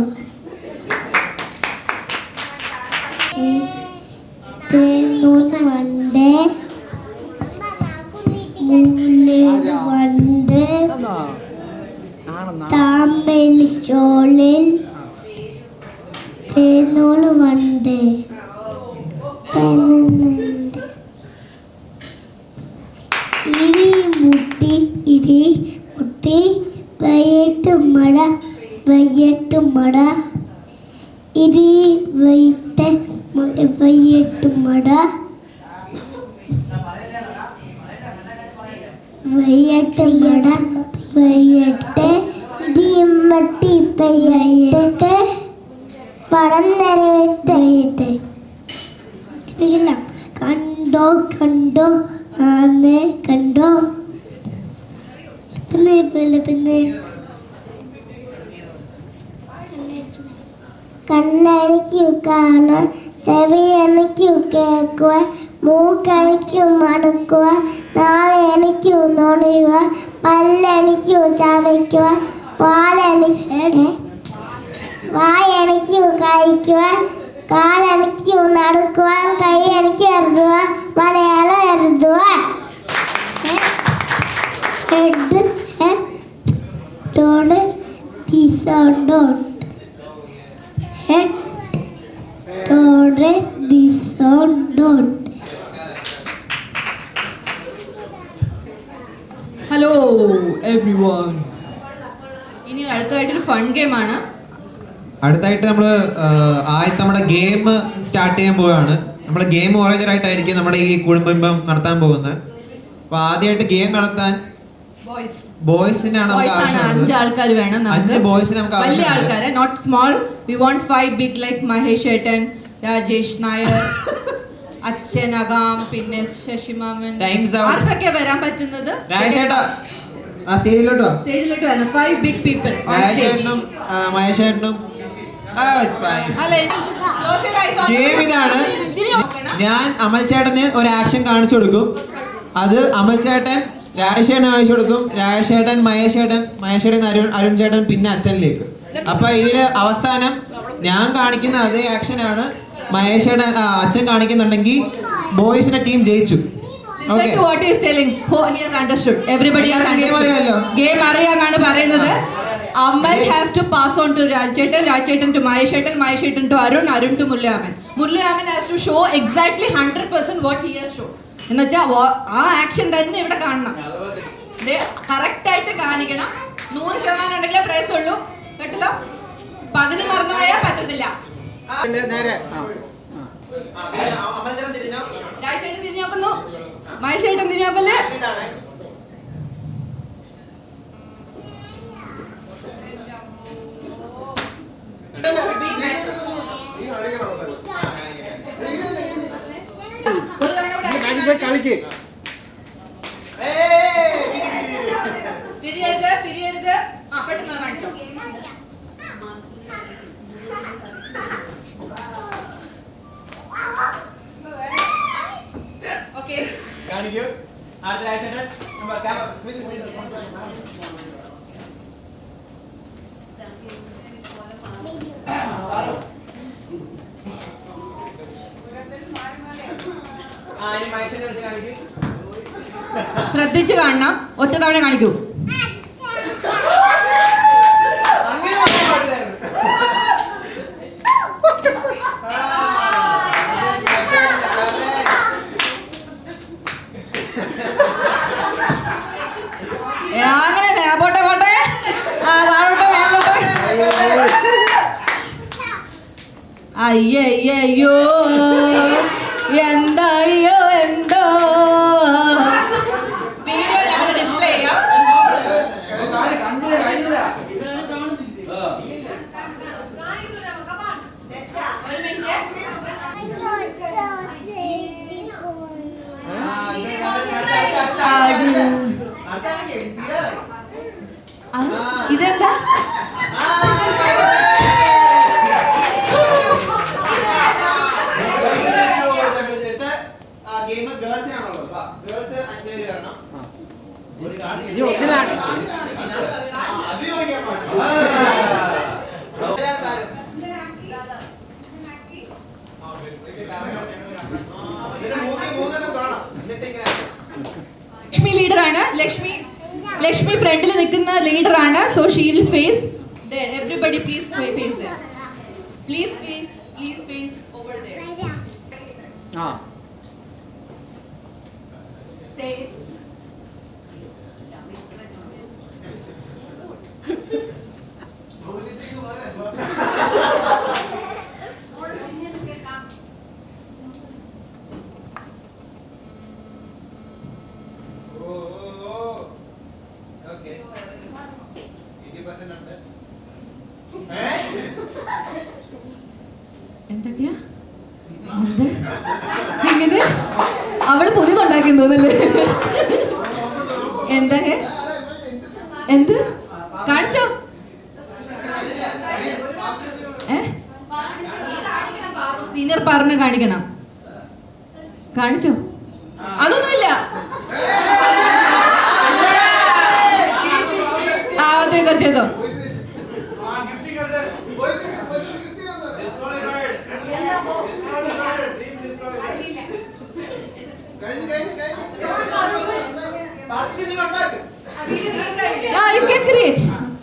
തേനൂന്ന് വണ്ടേ മൂലേ വണ്ട് താമ്പെളിച്ചോളിൽ തേനൂല് വണ്ട് ഇടി മുട്ടി വയ്യട്ട് മഴ ഇടി വയ്യട്ട് മഴ ഇടിമട്ടി പെയ്യട്ട് പടം നിറയട്ടെ. കണ്ടോ കണ്ടോ ആനെ കണ്ടോ. പിന്നെ കണ്ണെനിക്കു കാണുവാൻ ചെവി എനിക്കു കേൾക്കുവാൻ മൂക്കണിക്കു മണക്കുവാൻ നാവ് എനിക്കു നുണയുവാൻ പല്ലെനിക്കു ചവയ്ക്കുവാൻ വായെനിക്കു കഴിക്കുവാൻ കാലെനിക്കു നടക്കുവാൻ കൈ എനിക്ക് എഴുതുവാൻ മലയാളം എഴുതുവാൻ. Head the sound head toward the sound. Hello everyone. ഇനി അടുത്തതായിട്ടൊരു ഫൺ ഗെയിമാണ്. അടുത്തായിട്ട് നമ്മൾ ആദ്യത്തെ നമ്മുടെ ഗെയിം സ്റ്റാർട്ട് ചെയ്യാൻ പോവുകയാണ്. നമ്മൾ ഗെയിം ഓറിയന്റഡായിട്ടായിരിക്കും നമ്മുടെ ഈ കുടുംബം നടത്താൻ പോകുന്നത്. അപ്പോൾ ആദ്യമായിട്ട് ഗെയിം നടത്താൻ ബോയ്സിനാണ് നമുക്ക് ആവശ്യമുള്ളത്. 5 ആൾക്കാർ വേണം. 5 ബോയ്സിനെ നമുക്ക് വലിയ ആൾക്കാരെ, not small. We want 5 big like Mahesh ഏട്ടൻ, രാജേഷ് നായർ, അച്ഛൻ അകാം, പിന്നെ ശശിമാമൻ. ആർക്കൊക്കെ വരാൻ പറ്റുന്നത്? സ്റ്റേജിലോട്ട് വരണം. 5 big people on stage. Mahesh ഏട്ടനും ഗെയിം ഇതാണ്. ഞാൻ അമൽ ചേട്ടന് ഒരു ആക്ഷൻ കാണിച്ചു കൊടുക്കും. അത് അമൽ ചേട്ടൻ രാജേഷേട്ടൻ കാണിച്ചു കൊടുക്കും. രാജേഷേട്ടൻ മഹേഷേട്ടൻ അരുൺ ചേട്ടൻ പിന്നെ അച്ഛനിലേക്ക്. അപ്പൊ ഇതില് അവസാനം ഞാൻ കാണിക്കുന്ന അതേ ആക്ഷനാണ് മഹേഷേട്ടൻ അച്ഛൻ കാണിക്കുന്നുണ്ടെങ്കിൽ ബോയ്സിന്റെ ടീം ജയിച്ചു. ഗെയിം അറിയാന്നാണ് പറയുന്നത്. Amal has to pass on to രാജേട്ടൻ ടു മഹേഷേട്ടൻ ടു അരുൺ ടു മുരളിയാമൻ has to show exactly 100% what he has show. എന്നുവെച്ചാൽ ആ ആക്ഷൻ തന്നെ ഇവിടെ കാണണം. കറക്റ്റ് ആയിട്ട് കാണിക്കണം. 100% ഉണ്ടെങ്കിലേ പ്രൈസ് ഉള്ളൂ. കേട്ടല്ലോ? പകുതി മറന്നുപോയാൽ പറ്റത്തില്ല. രാജേട്ടൻ തിരിഞ്ഞു നോക്കുന്നു, മഹേഷേട്ടൻ തിരിഞ്ഞു നോക്കല്ലേ. തിരിയരുത്. പെട്ടെന്ന് കാണിച്ചോ. ഓക്കെ ശ്രദ്ധിച്ച് കാണണം. ഒറ്റ തവണ കാണിക്കൂ. അങ്ങനെ പോട്ടെ താഴോട്ടെ മേലോട്ടെ. അയ്യോ എന്തോ പാട്. ഇതെന്താ? ലക്ഷ്മി ലീഡറാണ്. ലക്ഷ്മി ഫ്രണ്ടിൽ നിൽക്കുന്ന ലീഡറാണ്. So she will face there. Everybody please face there. Please face over there. Say it. എന്തൊക്കെയാ? എങ്ങനെ അവള് പുതിയതുണ്ടാക്കി തോന്നല്ലേ? എന്താ എന്ത് കാണിച്ചോ? സീനിയർ പാറിനെ കാണിക്കണം. കാണിച്ചോ? അതൊന്നുമില്ല. ചെയ്തോ.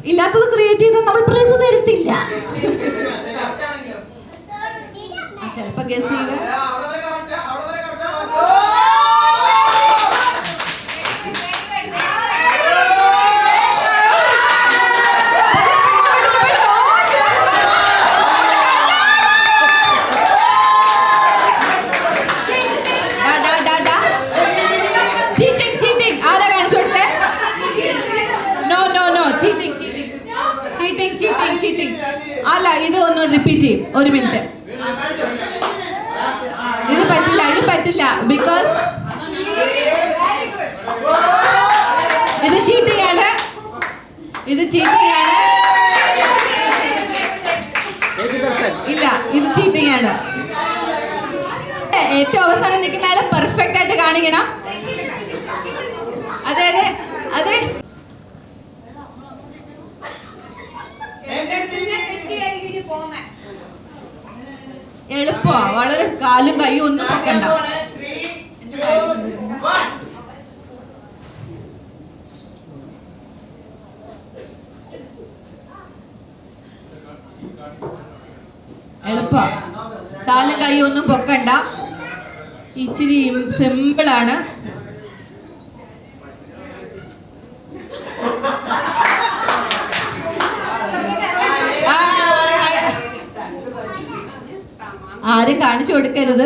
ഇല്ലാത്തത് ക്രിയേറ്റ് ചെയ്താൽ നമ്മൾ പ്രൈസ് തരത്തില്ല. ചിലപ്പോ ഗസ് ചെയ്ത അല്ല, ഇത് ഒന്ന് റിപ്പീറ്റ് ചെയ്യും. ഒരു മിനിറ്റ്. ഇത് പറ്റില്ല ബിക്കോസ് ഇത് ചീറ്റിംഗ് ആണ്. ഇല്ല, ഇത് ചീറ്റിംഗ് ആണ്. ഏറ്റവും അവസാനം നിൽക്കുന്ന ആള് പെർഫെക്റ്റ് ആയിട്ട് കാണിക്കണം. അതെ. എളുപ്പമാ, വളരെ. കാലും കൈയും ഒന്നും പൊക്കണ്ട. എളുപ്പമാ, കാലും കൈയും ഒന്നും പൊക്കണ്ട. ഇച്ചിരി സിമ്പിളാണ്. ആരും കാണിച്ചു കൊടുക്കരുത്.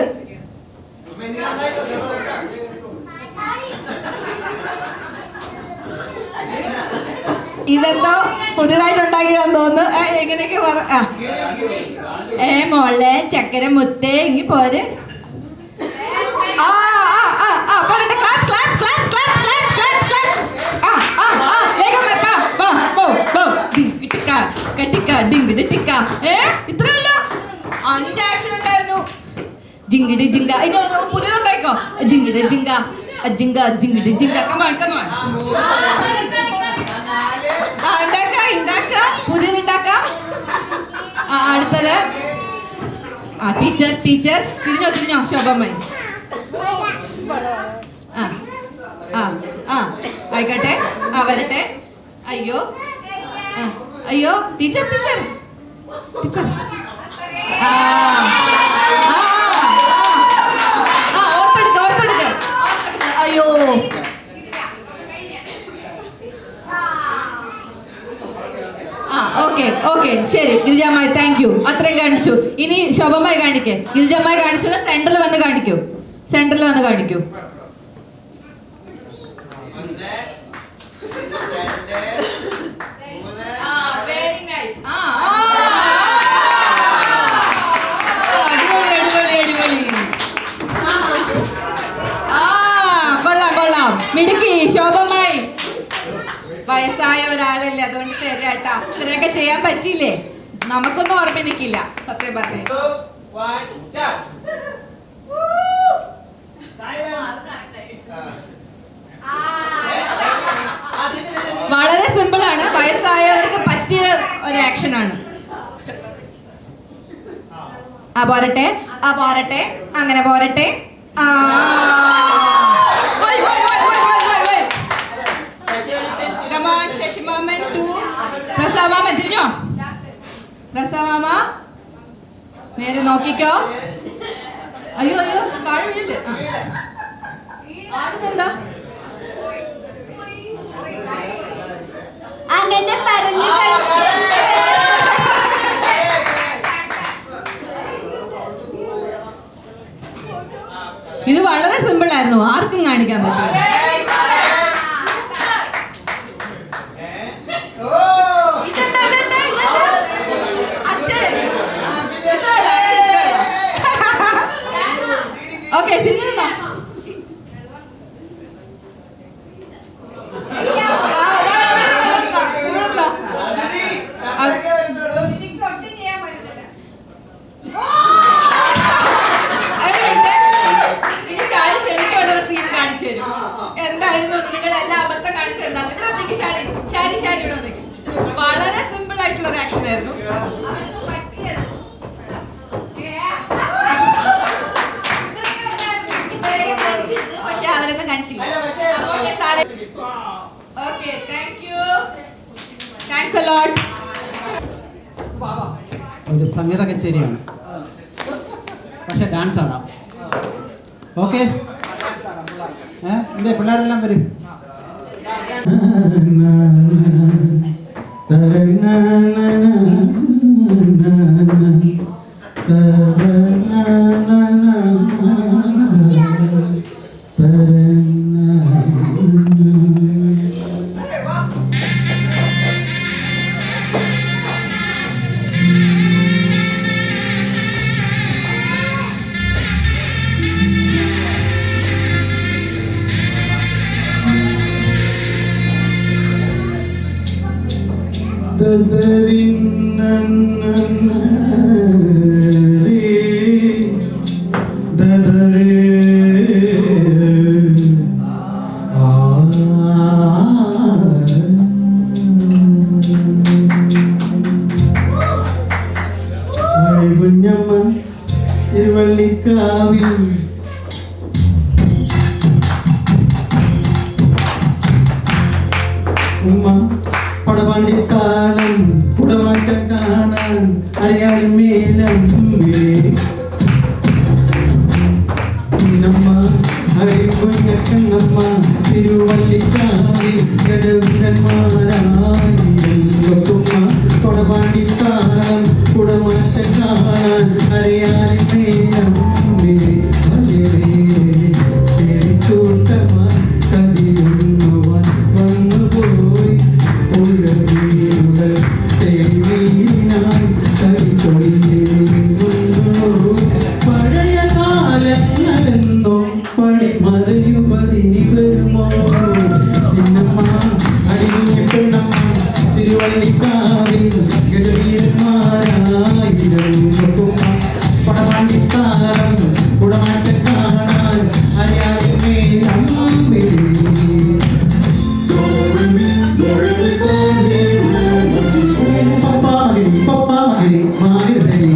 ഇതെന്തോ പുതിയതായിട്ടുണ്ടാക്കിയതെന്ന് തോന്നുന്നു. എങ്ങനെയൊക്കെ മോളെ ചക്കര മുത്തേ ഇങ്ങി പോര്. ഇത്രയല്ലോ 5 ആക്ഷൻ ഉണ്ടായിരുന്നു. ജിങ്കിടി ജിങ്ക. ഇനി പുതിയതുണ്ടായിക്കോ. ജിങ്കിടി ജിങ്ക ജിങ്കിടി ജിങ്ക. കമാൺ പുതിയതുണ്ടാക്കാം. അടുത്തത് ടീച്ചർ. തിരിഞ്ഞോ ശോഭമ്മ. ആയിക്കോട്ടെ. വരട്ടെ. അയ്യോ ടീച്ചർ. ഓർത്തെടുക്ക. അയ്യോ ഓക്കെ ശരി. ഗിരിജാമായി താങ്ക് യു. അത്രയും കാണിച്ചു. ഇനി ശോഭമായി കാണിക്കേ. ഗിരിജാമായി കാണിച്ചത് സെന്ററിൽ വന്ന് കാണിക്കൂ. അടിപൊളി. കൊള്ളാം. മിടുക്കി ശോഭമായി. വയസ്സായ ഒരാളല്ലേ, അതുകൊണ്ട് തരാട്ടാ. ഇത്രയൊക്കെ ചെയ്യാൻ പറ്റിയില്ലേ? നമുക്കൊന്നും ഓർമ്മ നിൽക്കില്ല സത്യം പറഞ്ഞു. വളരെ സിമ്പിൾ ആണ്, വയസ്സായവർക്ക് പറ്റിയ ഒരു ആക്ഷൻ ആണ്. പോരട്ടെ, പോരട്ടെ, അങ്ങനെ പോരട്ടെ. ശശിമാമൻ ടു പ്രസാമാമൻ. തിരിഞ്ഞോ പ്രസാമാമ, നേരെ നോക്കിക്കോ. അയ്യോ അയ്യോ, താഴെ വീഴില്ല. ആടുന്നെന്താ അങ്ങനെ പറഞ്ഞു? ഇത് വളരെ സിമ്പിൾ ആയിരുന്നു, ആർക്കും കാണിക്കാൻ പറ്റും. ഓക്കെ, തിരിഞ്ഞു നിന്നോ. ഷാരി ശരിക്കുള്ള സീൻ കാണിച്ചു തരും. എന്തായിരുന്നു നിങ്ങൾ എല്ലാ അബദ്ധം കാണിച്ചു എന്താണ്? ഇവിടെ വന്നേക്ക് ഷാരി, ഷാരി ഷാരി ഇവിടെ വന്നേക്ക്. വളരെ സിമ്പിൾ ആയിട്ടുള്ള ഒരു ആക്ഷൻ ആയിരുന്നു. പക്ഷെ അവരൊന്നും കാണിച്ചില്ല. Okay, thank you, thanks a lot. ഒരു സംഗീത കച്ചേരിയാണ്, പക്ഷെ ഡാൻസ് ആടാം. ഓക്കെ, എന്തേ പിള്ളേരെല്ലാം വരും. കുഞ്ഞമ്മ ഇരുവള്ളിക്കാവിൽ ഉമ്മ പടവണ്ടിത്താളം കുടമാറ്റം കാണാൻ അറിയാൻ മേലം കുഞ്ഞമ്മ അറിയുന്ന കണ്ണമ്മ തിരുവള്ളിക്കാവിൽ ഗജവീരന്മാരായിരങ്ങുമ്മ പടവണ്ടിത്താളം കുടമാറ്റം കാണാൻ അറിയാൻ മേലം കൂട്ടമായി കതിരുന്നുവാൻ വന്നുപോയി പഴയ കാലങ്ങളെന്നോ പടിമതയുപതിനി വരുമോ ചിന്നമ്മ അടിഞ്ഞ പെണ്ണമ്മ തിരുവള്ളിക്കാവിൽ ഗജവീരന്മാരായിരം പടവാണ്ടിത്താളം കുടമാറ്റം കാണാൻ അറിയാതെ Papa, magari,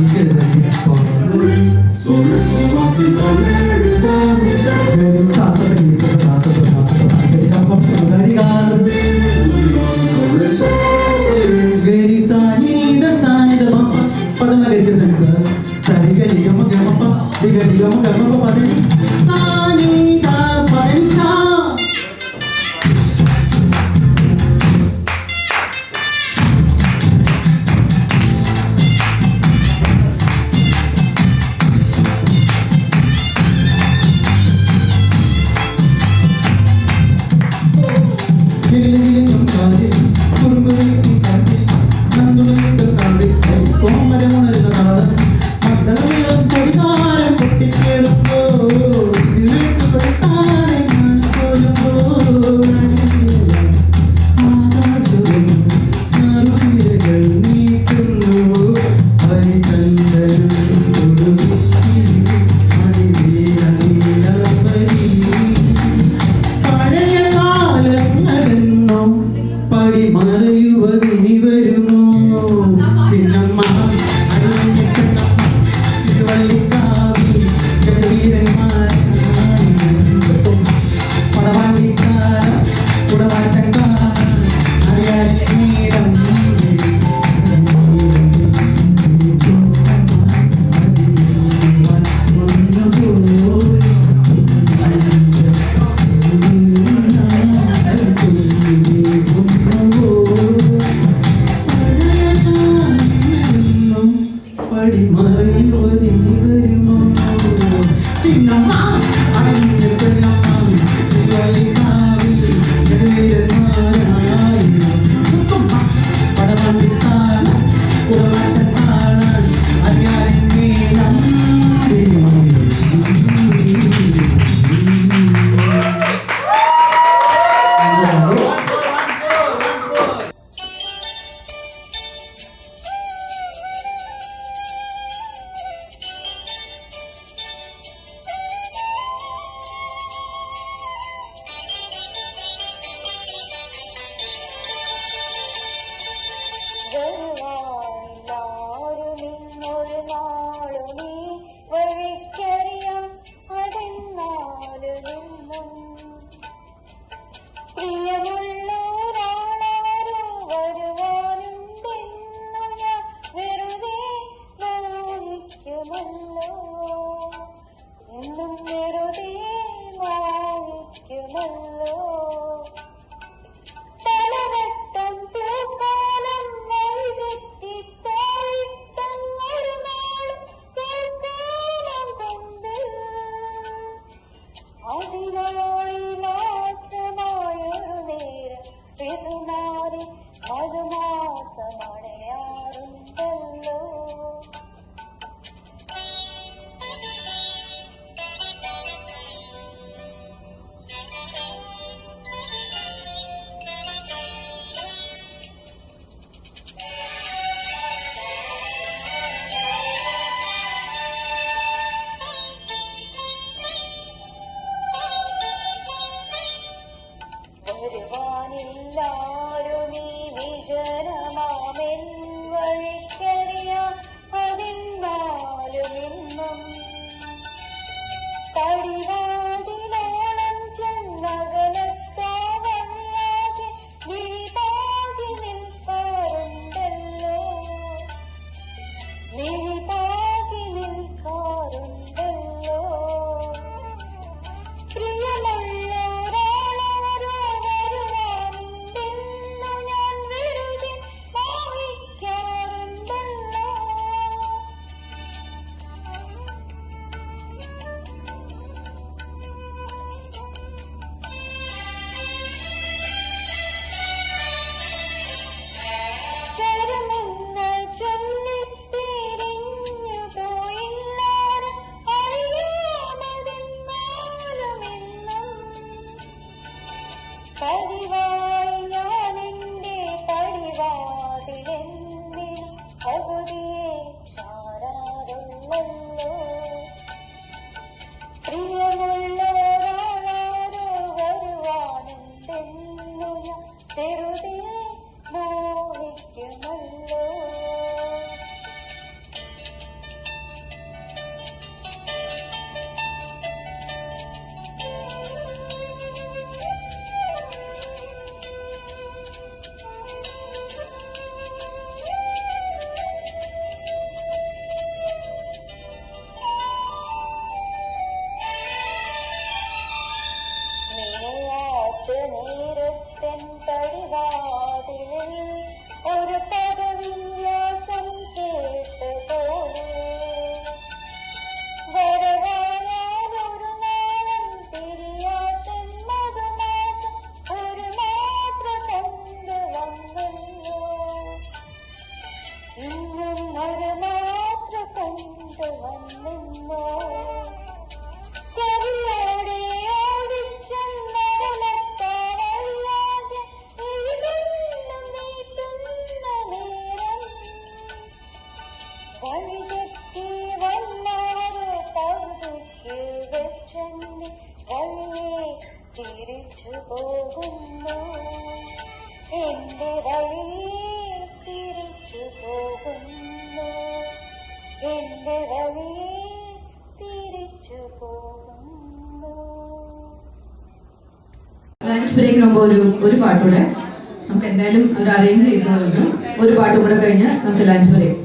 പാടി മറയുവതി വരുമോ ചിന്നമ്മ അണിഞ്ഞ പെണ്ണമ്മ തിരുവല്ലിക്കാവിൽ നെടുവീരന്മാരായി പടവണ്ടി താളം ഉറവാട്ട താളം അറിയാൻ നീളം ലഞ്ച് ബ്രേക്കിന് മുമ്പ് ഒരു പാട്ടുകൂടെ നമുക്ക് എന്തായാലും അവർ അറേഞ്ച് ചെയ്ത് കഴിഞ്ഞു. ഒരു പാട്ടും കൂടെ കഴിഞ്ഞ് നമുക്ക് ലഞ്ച് ബ്രേക്ക്.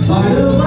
Follow